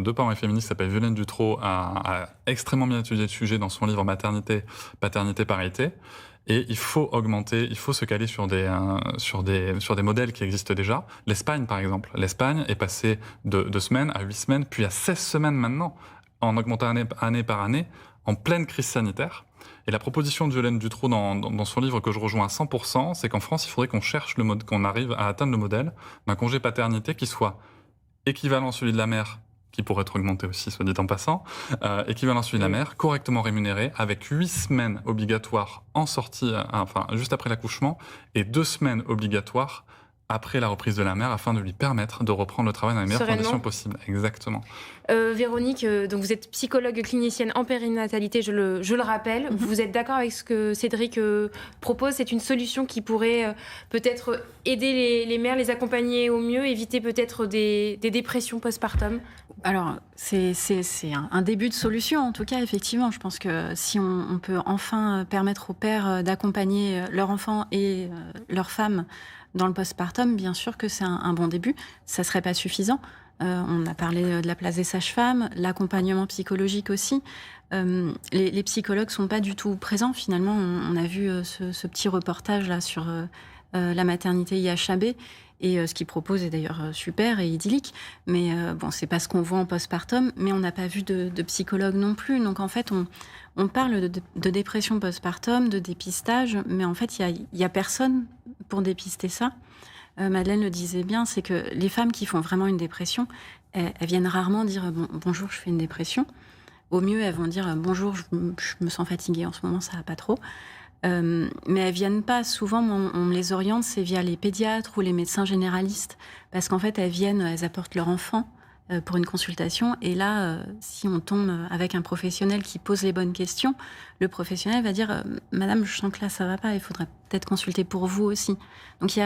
de Parents et féministes qui s'appelle Violaine Dutrot a extrêmement bien étudié le sujet dans son livre Maternité, Paternité, Parité. Et il faut augmenter, il faut se caler sur des modèles qui existent déjà. L'Espagne, par exemple. L'Espagne est passée de 2 semaines à 8 semaines, puis à 16 semaines maintenant, en augmentant année par année, en pleine crise sanitaire. Et la proposition de Violaine Dutrot dans son livre que je rejoins à 100%, c'est qu'en France, il faudrait qu'on cherche qu'on arrive à atteindre le modèle d'un congé paternité qui soit équivalent à celui de la mère, qui pourrait être augmenté aussi, soit dit en passant, équivalent à celui de la mère, correctement rémunéré, avec 8 semaines obligatoires en sortie, juste après l'accouchement, et 2 semaines obligatoires après la reprise de la mère, afin de lui permettre de reprendre le travail dans les meilleures conditions possibles. Exactement. Véronique, donc vous êtes psychologue clinicienne en périnatalité, je le rappelle. Vous êtes d'accord avec ce que Cédric propose ? C'est une solution qui pourrait peut-être aider les mères, les accompagner au mieux, éviter peut-être des dépressions postpartum ? Alors, c'est un début de solution, en tout cas, effectivement. Je pense que si on peut enfin permettre aux pères d'accompagner leur enfant et leur femme dans le postpartum, bien sûr que c'est un bon début. Ça ne serait pas suffisant. On a parlé de la place des sages-femmes, l'accompagnement psychologique aussi. Les psychologues ne sont pas du tout présents, finalement. On a vu ce petit reportage là sur la maternité IHAB. Et ce qu'ils proposent est d'ailleurs super et idyllique. Mais c'est pas ce qu'on voit en postpartum. Mais on n'a pas vu de psychologue non plus. Donc en fait, on parle de dépression postpartum, de dépistage. Mais en fait, il y a personne pour dépister ça. Madeleine le disait bien, c'est que les femmes qui font vraiment une dépression, elles viennent rarement dire bonjour, je fais une dépression. Au mieux, elles vont dire bonjour, je me sens fatiguée en ce moment, ça va pas trop. Mais elles viennent pas. Souvent, on les oriente, c'est via les pédiatres ou les médecins généralistes, parce qu'en fait, elles apportent leur enfant, pour une consultation. Et là, si on tombe avec un professionnel qui pose les bonnes questions, le professionnel va dire « Madame, je sens que là, ça va pas, il faudrait peut-être consulter pour vous aussi ». Donc,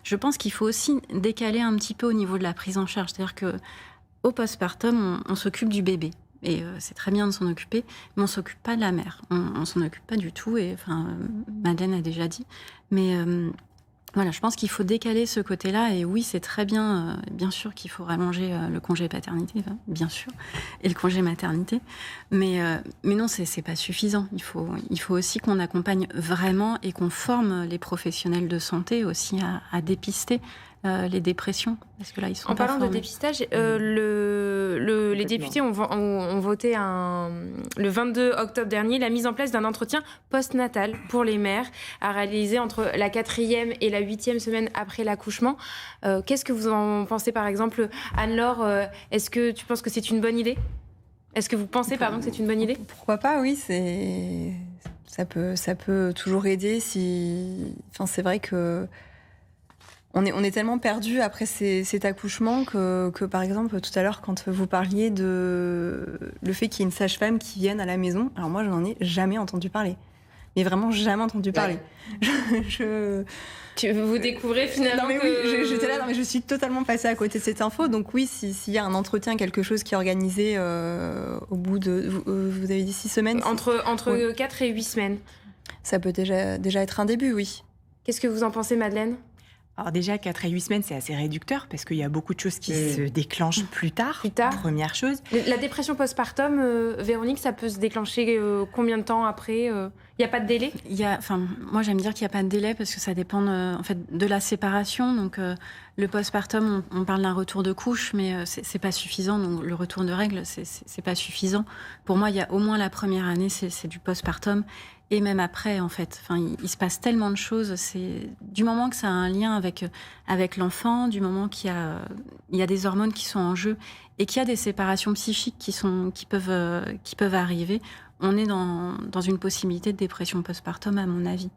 je pense qu'il faut aussi décaler un petit peu au niveau de la prise en charge. C'est-à-dire qu'au postpartum, on s'occupe du bébé. Et c'est très bien de s'en occuper, mais on ne s'occupe pas de la mère. On ne s'en occupe pas du tout. Et Madeleine a déjà dit. Mais voilà, je pense qu'il faut décaler ce côté-là. Et oui, c'est très bien, bien sûr qu'il faut rallonger le congé paternité, bien sûr, et le congé maternité. Mais non, c'est pas suffisant. Il faut aussi qu'on accompagne vraiment et qu'on forme les professionnels de santé aussi à dépister les dépressions, parce que là, ils sont En pas parlant de formés. dépistage, les députés ont voté le 22 octobre dernier la mise en place d'un entretien postnatal pour les mères à réaliser entre la 4e et la 8e semaine après l'accouchement. Qu'est-ce que vous en pensez, par exemple, Anne-Laure, est-ce que tu penses que c'est une bonne idée ? Est-ce que vous pensez, pardon, que c'est une bonne idée ? Pourquoi pas, oui, ça peut toujours aider Enfin, c'est vrai que on est tellement perdu après cet accouchement que, par exemple, tout à l'heure, quand vous parliez de le fait qu'il y ait une sage-femme qui vienne à la maison, alors moi, je n'en ai jamais entendu parler. Mais vraiment jamais entendu parler. Vous découvrez finalement non, mais oui, j'étais là, non, mais je suis totalement passée à côté de cette info. Donc oui, s'il y a un entretien, quelque chose qui est organisé au bout de... Vous avez dit 6 semaines Entre 4 et 8 semaines. Ça peut déjà être un début, oui. Qu'est-ce que vous en pensez, Madeleine ? Alors déjà, 4 à 8 semaines, c'est assez réducteur parce qu'il y a beaucoup de choses qui se déclenchent plus tard. Première chose. La dépression postpartum, Véronique, ça peut se déclencher combien de temps après ? Il n'y a pas de délai ? Moi, j'aime dire qu'il n'y a pas de délai parce que ça dépend en fait, de la séparation. Donc, le postpartum, on parle d'un retour de couche, mais c'est pas suffisant. Donc, le retour de règles, c'est pas suffisant. Pour moi, il y a au moins la première année, c'est du postpartum. Et même après, en fait, il se passe tellement de choses. C'est du moment que ça a un lien avec l'enfant, du moment qu'il y a des hormones qui sont en jeu et qu'il y a des séparations psychiques qui peuvent arriver, on est dans une possibilité de dépression postpartum, à mon avis.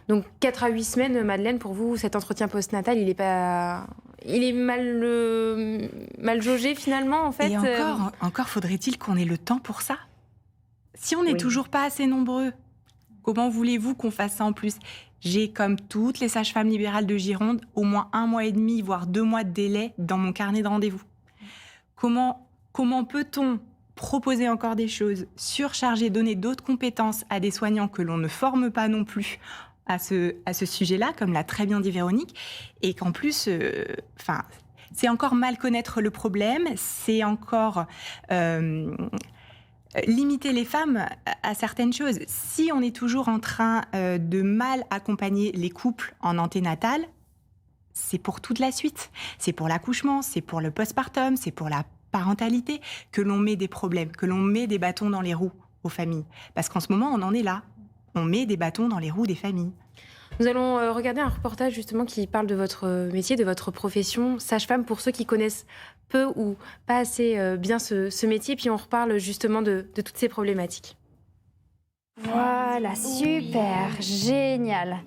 Donc 4 à 8 semaines, Madeleine, pour vous, cet entretien postnatal, il est mal jaugé finalement, en fait. Et encore faudrait-il qu'on ait le temps pour ça ? Si on n'est toujours pas assez nombreux, comment voulez-vous qu'on fasse ça en plus ? J'ai, comme toutes les sages-femmes libérales de Gironde, au moins 1 mois et demi, voire 2 mois de délai dans mon carnet de rendez-vous. Comment peut-on proposer encore des choses, surcharger, donner d'autres compétences à des soignants que l'on ne forme pas non plus à ce sujet-là, comme l'a très bien dit Véronique, et qu'en plus, c'est encore mal connaître le problème, c'est encore... limiter les femmes à certaines choses. Si on est toujours en train de mal accompagner les couples en anténatal, c'est pour toute la suite. C'est pour l'accouchement, c'est pour le postpartum, c'est pour la parentalité que l'on met des problèmes, que l'on met des bâtons dans les roues aux familles. Parce qu'en ce moment, on en est là. On met des bâtons dans les roues des familles. Nous allons regarder un reportage justement qui parle de votre métier, de votre profession, sage-femme, pour ceux qui connaissent peu ou pas assez bien ce métier. Puis on reparle justement de toutes ces problématiques. Voilà, super, génial.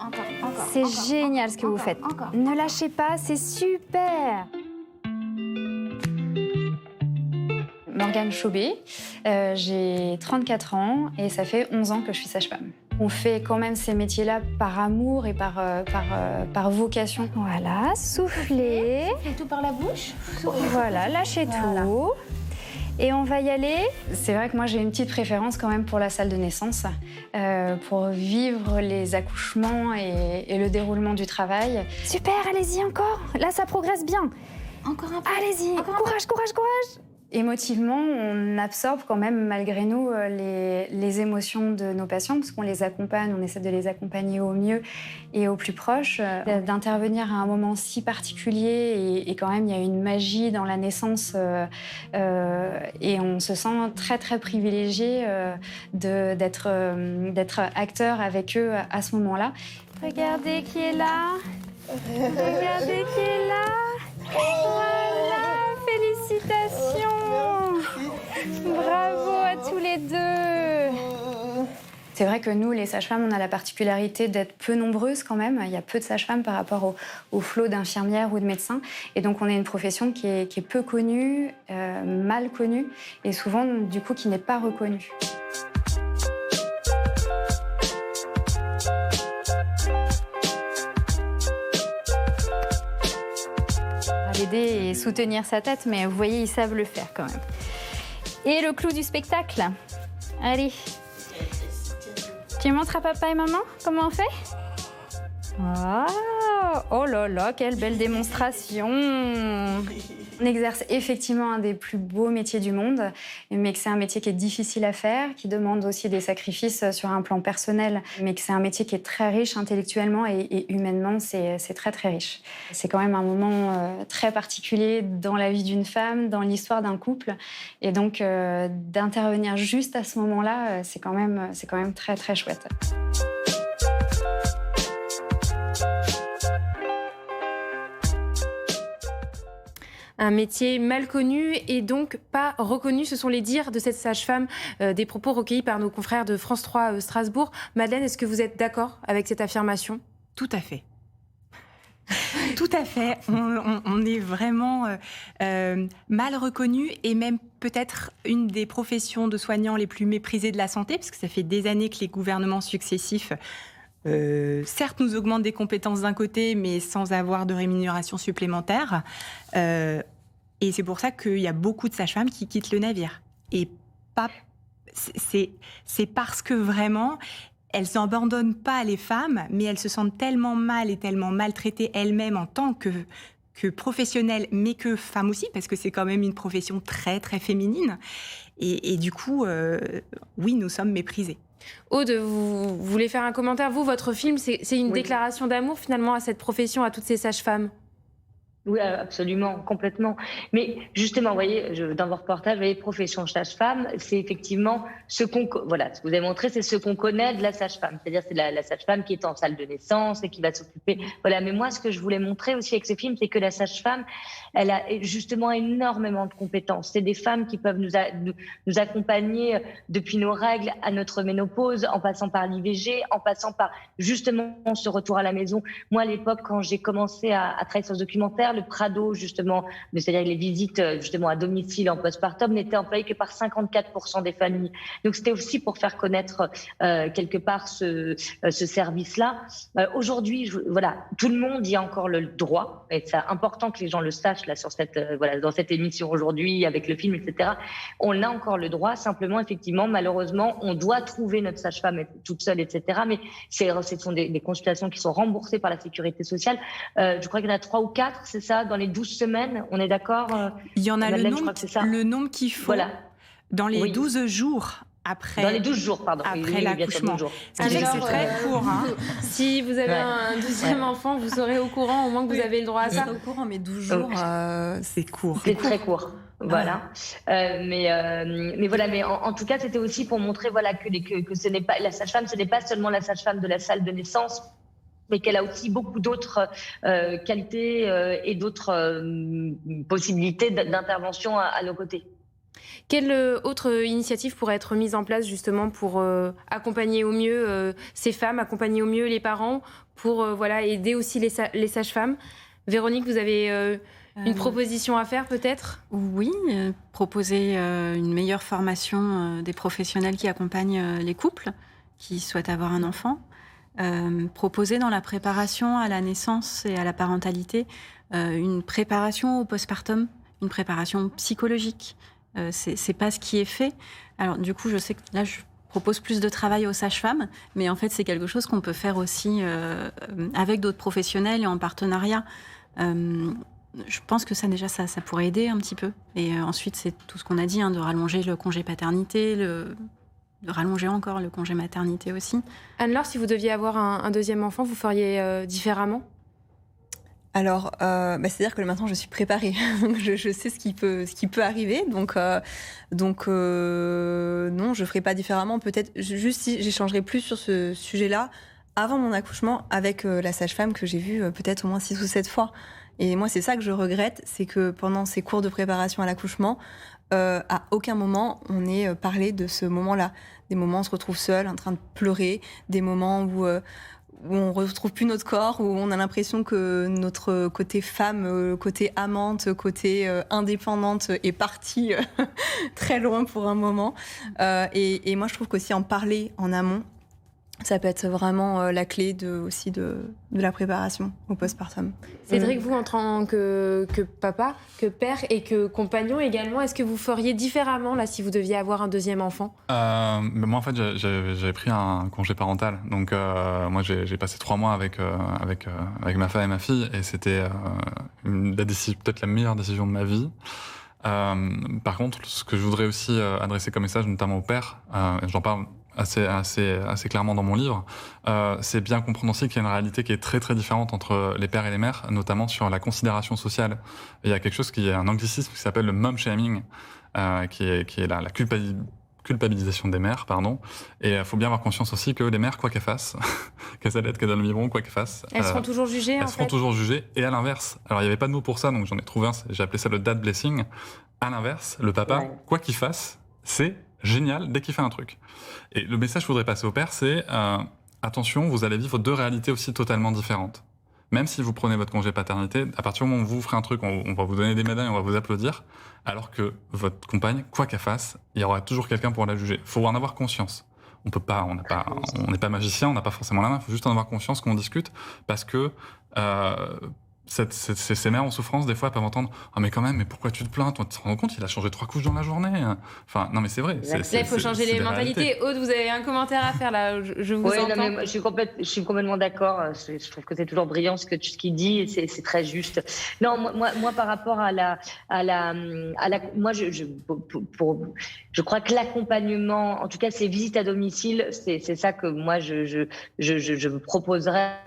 C'est génial ce que vous faites. Ne lâchez pas, c'est super. Morgane Chaubet, j'ai 34 ans et ça fait 11 ans que je suis sage-femme. On fait quand même ces métiers-là par amour et par vocation. Voilà, soufflez. Soufflez tout par la bouche. Voilà, lâchez tout. Et on va y aller. C'est vrai que moi j'ai une petite préférence quand même pour la salle de naissance, pour vivre les accouchements et le déroulement du travail. Super, allez-y encore. Là ça progresse bien. Encore un peu. Allez-y, courage, courage, courage. Émotivement, on absorbe quand même malgré nous les émotions de nos patients parce qu'on les accompagne, on essaie de les accompagner au mieux et au plus proche. D'intervenir à un moment si particulier et quand même il y a une magie dans la naissance et on se sent très très privilégié d'être acteur avec eux à ce moment-là. Regardez qui est là. Regardez qui est là. Voilà, félicitations. Bravo à tous les deux. C'est vrai que nous, les sages-femmes, on a la particularité d'être peu nombreuses quand même. Il y a peu de sages-femmes par rapport au flot d'infirmières ou de médecins. Et donc, on est une profession qui est peu connue, mal connue, et souvent, du coup, qui n'est pas reconnue. L'aider et soutenir sa tête, mais vous voyez, ils savent le faire quand même. Et le clou du spectacle. Allez. Tu montres à papa et maman comment on fait ? Oh là là, quelle belle démonstration! On exerce effectivement un des plus beaux métiers du monde, mais que c'est un métier qui est difficile à faire, qui demande aussi des sacrifices sur un plan personnel, mais que c'est un métier qui est très riche intellectuellement et humainement, c'est très très riche. C'est quand même un moment très particulier dans la vie d'une femme, dans l'histoire d'un couple, et donc d'intervenir juste à ce moment-là, c'est quand même très très chouette. Un métier mal connu et donc pas reconnu, ce sont les dires de cette sage-femme, des propos recueillis par nos confrères de France 3 Strasbourg. Madeleine, est-ce que vous êtes d'accord avec cette affirmation ? Tout à fait. Tout à fait. On est vraiment mal reconnu et même peut-être une des professions de soignants les plus méprisées de la santé, parce que ça fait des années que les gouvernements successifs certes nous augmentent des compétences d'un côté, mais sans avoir de rémunération supplémentaire. Et c'est pour ça qu'il y a beaucoup de sages-femmes qui quittent le navire. Et c'est parce que vraiment, elles n'abandonnent pas les femmes, mais elles se sentent tellement mal et tellement maltraitées elles-mêmes en tant que professionnelles, mais que femmes aussi, parce que c'est quand même une profession très, très féminine. Et du coup, oui, nous sommes méprisées. Aude, vous voulez faire un commentaire ? Vous, votre film, c'est une déclaration d'amour finalement à cette profession, à toutes ces sages-femmes ? Oui, absolument, complètement. Mais justement, vous voyez, dans vos reportages, vous voyez, profession sage-femme, c'est effectivement ce que vous avez montré, c'est ce qu'on connaît de la sage-femme. C'est-à-dire, c'est la sage-femme qui est en salle de naissance et qui va s'occuper. Voilà. Mais moi, ce que je voulais montrer aussi avec ce film, c'est que la sage-femme, elle a justement énormément de compétences. C'est des femmes qui peuvent nous accompagner depuis nos règles à notre ménopause, en passant par l'IVG, en passant par justement ce retour à la maison. Moi, à l'époque, quand j'ai commencé à travailler sur ce documentaire, le Prado, justement, c'est-à-dire les visites justement à domicile en postpartum, n'étaient employées que par 54% des familles. Donc c'était aussi pour faire connaître quelque part ce service-là. Aujourd'hui, voilà, tout le monde y a encore le droit, et c'est important que les gens le sachent là sur dans cette émission aujourd'hui avec le film, etc. On a encore le droit. Simplement, effectivement, malheureusement, on doit trouver notre sage-femme toute seule, etc. Mais ce sont des consultations qui sont remboursées par la sécurité sociale. Je crois qu'il y en a 3 ou 4, c'est ça, dans les 12 semaines, on est d'accord ? Il y en a le nombre qu'il faut dans les 12 jours après. Dans les 12 jours, pardon. Après l'accouchement. Ce qui fait que c'est très court. Hein. Si vous avez un deuxième enfant, vous serez au courant, au moins que vous avez le droit à ça. Au courant, mais 12 jours, c'est court. C'est très court. Voilà. Mais voilà. Mais en tout cas, c'était aussi pour montrer que ce n'est pas la sage-femme, ce n'est pas seulement la sage-femme de la salle de naissance, mais qu'elle a aussi beaucoup d'autres qualités et d'autres possibilités d'intervention à nos côtés. Quelle autre initiative pourrait être mise en place justement pour accompagner au mieux ces femmes, accompagner au mieux les parents, pour aider aussi les sages-femmes ? Véronique, vous avez une proposition à faire peut-être ? Oui, proposer une meilleure formation des professionnels qui accompagnent les couples qui souhaitent avoir un enfant. Proposer dans la préparation à la naissance et à la parentalité une préparation au postpartum, une préparation psychologique. C'est pas ce qui est fait. Alors du coup, je sais que là, je propose plus de travail aux sages-femmes, mais en fait, c'est quelque chose qu'on peut faire aussi avec d'autres professionnels et en partenariat. Je pense que ça pourrait aider un petit peu. Et ensuite, c'est tout ce qu'on a dit, de rallonger le congé paternité, de rallonger encore le congé maternité aussi. Anne-Laure, si vous deviez avoir un deuxième enfant, vous feriez différemment ? Alors, c'est-à-dire que maintenant je suis préparée, donc je sais ce qui peut arriver, donc non, je ferai pas différemment. Peut-être juste si j'échangerai plus sur ce sujet-là avant mon accouchement avec la sage-femme que j'ai vue peut-être au moins 6 ou 7 fois. Et moi, c'est ça que je regrette, c'est que pendant ces cours de préparation à l'accouchement, à aucun moment on ait parlé de ce moment-là. Des moments où on se retrouve seul, en train de pleurer, des moments où on retrouve plus notre corps, où on a l'impression que notre côté femme, côté amante, côté indépendante est parti très loin pour un moment. Et moi, je trouve qu'aussi en parler en amont, ça peut être vraiment la clé aussi de la préparation au postpartum. Cédric, vous, en tant que papa, que père et que compagnon également, est-ce que vous feriez différemment là si vous deviez avoir un deuxième enfant ? Moi, en fait, j'avais pris un congé parental. Donc, moi, j'ai passé 3 mois avec ma femme et ma fille, et c'était peut-être la meilleure décision de ma vie. Par contre, ce que je voudrais aussi adresser comme message, notamment aux pères, et j'en parle assez clairement dans mon livre, c'est bien comprendre aussi qu'il y a une réalité qui est très très différente entre les pères et les mères, notamment sur la considération sociale. Et il y a quelque chose qui est un anglicisme qui s'appelle le mom shaming, qui est la culpabilisation des mères, pardon. Et il faut bien avoir conscience aussi que les mères, quoi qu'elles fassent, qu'elles allaitent, qu'elles donnent le biberon, quoi qu'elles fassent, elles seront toujours jugées. Elles seront toujours jugées. Et à l'inverse, alors il n'y avait pas de mot pour ça, donc j'en ai trouvé un. J'ai appelé ça le dad blessing. À l'inverse, le papa, quoi qu'il fasse, c'est génial dès qu'il fait un truc. Et le message que je voudrais passer au père, c'est attention, vous allez vivre 2 réalités aussi totalement différentes. Même si vous prenez votre congé paternité, à partir du moment où vous ferez un truc, on va vous donner des médailles, on va vous applaudir, alors que votre compagne, quoi qu'elle fasse, il y aura toujours quelqu'un pour la juger. Il faut en avoir conscience. On n'est pas magicien, on n'a pas forcément la main, il faut juste en avoir conscience qu'on discute, parce que ces mères en souffrance, des fois, peuvent entendre « Ah, mais quand même, mais pourquoi tu te plains ? Toi, tu te rends compte, il a changé 3 couches dans la journée. » Enfin, non, mais c'est vrai. Là, il faut changer les mentalités. Aude, vous avez un commentaire à faire, là. Je vous entends. Non, mais je suis complètement d'accord. Je trouve que c'est toujours brillant ce qu'il dit, et c'est très juste. Non, moi, par rapport moi, je crois que l'accompagnement, en tout cas, ces visites à domicile, c'est ça que moi, je proposerais,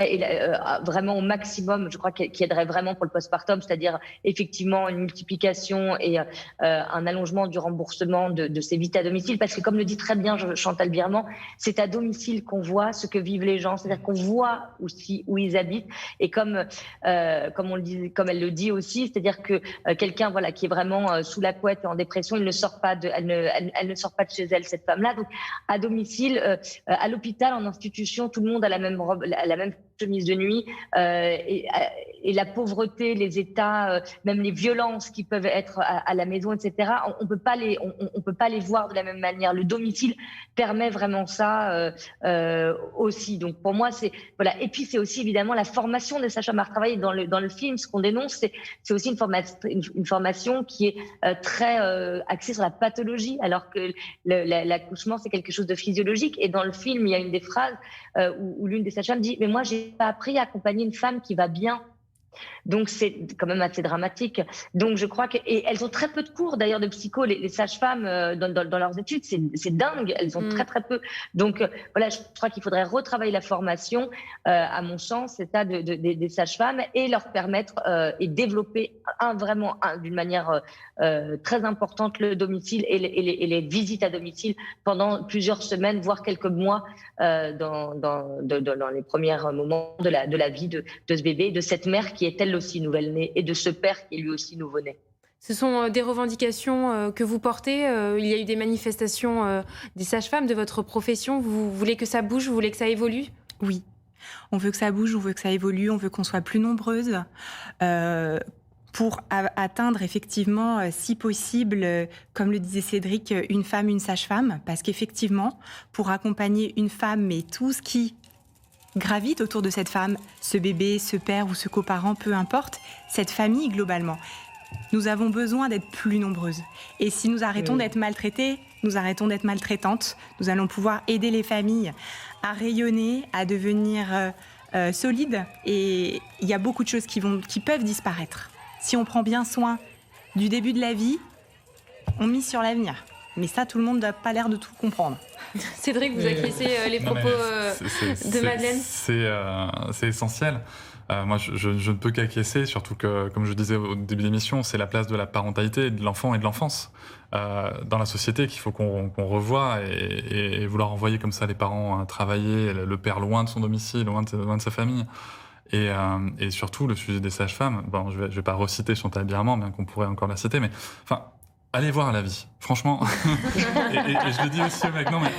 vraiment au maximum. Je crois qu'il aiderait vraiment pour le postpartum, c'est-à-dire effectivement une multiplication et un allongement du remboursement de ces visites à domicile, parce que comme le dit très bien Chantal Birman, c'est à domicile qu'on voit ce que vivent les gens, c'est-à-dire qu'on voit aussi où ils habitent, et comme elle le dit aussi, c'est-à-dire que quelqu'un qui est vraiment sous la couette et en dépression, elle ne sort pas de chez elle, cette femme-là. Donc à domicile, à l'hôpital, en institution, tout le monde a la même robe, la même chemise de nuit, et la pauvreté, les états, même les violences qui peuvent être à la maison, etc. On peut pas les voir de la même manière. Le domicile permet vraiment ça aussi. Donc pour moi, c'est voilà. Et puis c'est aussi évidemment la formation des sages-femmes à travailler dans le film. Ce qu'on dénonce, c'est aussi une formation qui est très axée sur la pathologie, alors que l'accouchement c'est quelque chose de physiologique. Et dans le film, il y a une des phrases où l'une des sages-femmes dit « Mais moi, j'ai pas appris à accompagner une femme qui va bien ». Donc c'est quand même assez dramatique. Donc je crois et elles ont très peu de cours d'ailleurs de psycho, les sages-femmes dans leurs études, c'est dingue, elles ont très très peu. Donc voilà, je crois qu'il faudrait retravailler la formation, à mon sens, c'est ça des sages-femmes, et leur permettre et développer vraiment d'une manière très importante le domicile et les visites à domicile pendant plusieurs semaines, voire quelques mois dans les premiers moments de la vie de ce bébé, de cette mère qui est elle aussi nouvelle-née, et de ce père qui est lui aussi nouveau-né. Ce sont des revendications que vous portez. Il y a eu des manifestations des sages-femmes de votre profession. Vous voulez que ça bouge, vous voulez que ça évolue ? Oui, on veut que ça bouge, on veut que ça évolue, on veut qu'on soit plus nombreuses pour atteindre effectivement, si possible, comme le disait Cédric, une femme, une sage-femme. Parce qu'effectivement, pour accompagner une femme et tout ce qui gravite autour de cette femme, ce bébé, ce père ou ce coparent, peu importe, cette famille globalement. Nous avons besoin d'être plus nombreuses. Et si nous arrêtons d'être maltraitées, nous arrêtons d'être maltraitantes, nous allons pouvoir aider les familles à rayonner, à devenir solides. Et il y a beaucoup de choses qui peuvent disparaître. Si on prend bien soin du début de la vie, on mise sur l'avenir. Mais ça, tout le monde n'a pas l'air de tout comprendre. Cédric, vous acquiescez les propos de Madeleine. C'est essentiel. Moi, je ne peux qu'acquiescer, surtout que, comme je disais au début de l'émission, c'est la place de la parentalité, de l'enfant et de l'enfance dans la société qu'il faut qu'on revoie et vouloir envoyer comme ça les parents travailler, le père loin de son domicile, loin de sa famille. Et surtout, le sujet des sages-femmes, bon, je vais pas reciter Chantal Birman, bien qu'on pourrait encore la citer, mais enfin, allez voir la vie, franchement. et je le dis aussi aux mecs, non mais...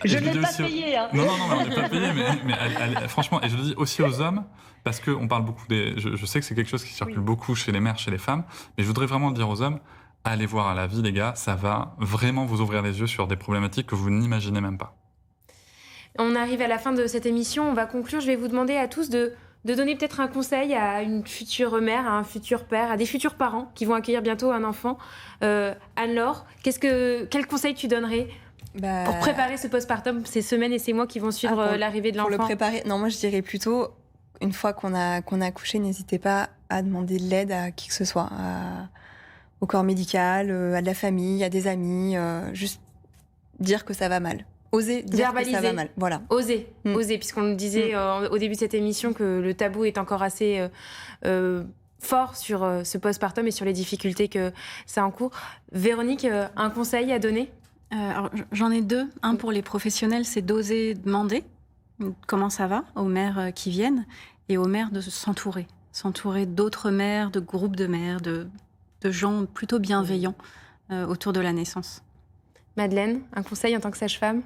je ne l'ai pas payé, hein. Non, mais on n'est pas payé, mais franchement, et je le dis aussi aux hommes, parce qu'on parle beaucoup je sais que c'est quelque chose qui circule beaucoup chez les mères, chez les femmes, mais je voudrais vraiment le dire aux hommes, allez voir à la vie, les gars, ça va vraiment vous ouvrir les yeux sur des problématiques que vous n'imaginez même pas. On arrive à la fin de cette émission, on va conclure. Je vais vous demander à tous de donner peut-être un conseil à une future mère, à un futur père, à des futurs parents qui vont accueillir bientôt un enfant. Anne-Laure, quel conseil tu donnerais pour préparer ce postpartum, ces semaines et ces mois qui vont suivre l'arrivée de l'enfant? Pour le préparer, non, moi je dirais plutôt, une fois qu'on a accouché, n'hésitez pas à demander de l'aide à qui que ce soit, au corps médical, à de la famille, à des amis, juste dire que ça va mal. Oser dire que ça va mal. Voilà. Oser, puisqu'on le disait au début de cette émission que le tabou est encore assez fort sur ce postpartum et sur les difficultés que ça encourt. Véronique, un conseil à donner? Alors, j'en ai deux. Un pour les professionnels, c'est d'oser demander comment ça va aux mères qui viennent et aux mères de s'entourer. S'entourer d'autres mères, de groupes de mères, de gens plutôt bienveillants autour de la naissance. Madeleine, un conseil en tant que sage-femme?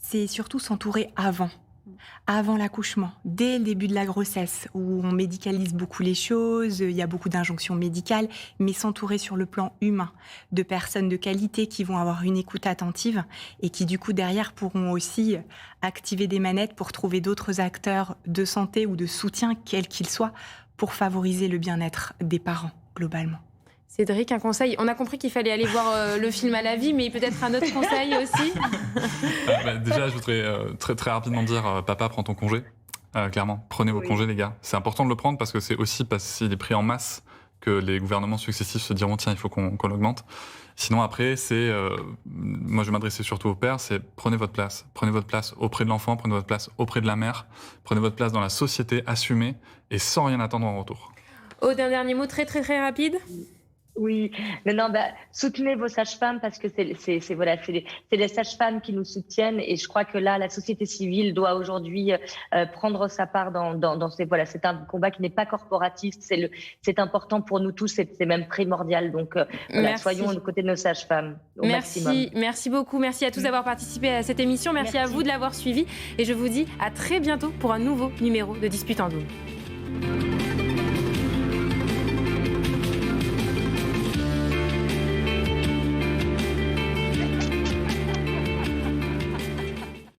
C'est surtout s'entourer avant l'accouchement, dès le début de la grossesse, où on médicalise beaucoup les choses, il y a beaucoup d'injonctions médicales, mais s'entourer sur le plan humain de personnes de qualité qui vont avoir une écoute attentive et qui, du coup, derrière, pourront aussi activer des manettes pour trouver d'autres acteurs de santé ou de soutien, quels qu'ils soient, pour favoriser le bien-être des parents, globalement. Cédric, un conseil? On a compris qu'il fallait aller voir le film À la vie, mais peut-être un autre conseil aussi? Déjà, je voudrais très, très rapidement dire papa, prends ton congé. Clairement, prenez vos congés, les gars. C'est important de le prendre parce que c'est aussi parce qu'il est pris en masse que les gouvernements successifs se diront tiens, il faut qu'on l'augmente. Sinon, après, moi, je vais m'adresser surtout aux pères, c'est prenez votre place. Prenez votre place auprès de l'enfant, prenez votre place auprès de la mère, prenez votre place dans la société, assumez et sans rien attendre en retour. Aude, un dernier mot très, très, très rapide? Oui, soutenez vos sages-femmes parce que c'est les sages-femmes qui nous soutiennent et je crois que là, la société civile doit aujourd'hui prendre sa part dans ces c'est un combat qui n'est pas corporatiste, c'est important pour nous tous, c'est même primordial. Donc soyons aux côtés de nos sages-femmes au maximum. Merci beaucoup, merci à tous d'avoir participé à cette émission, merci à vous de l'avoir suivi et je vous dis à très bientôt pour un nouveau numéro de Dispute en Double.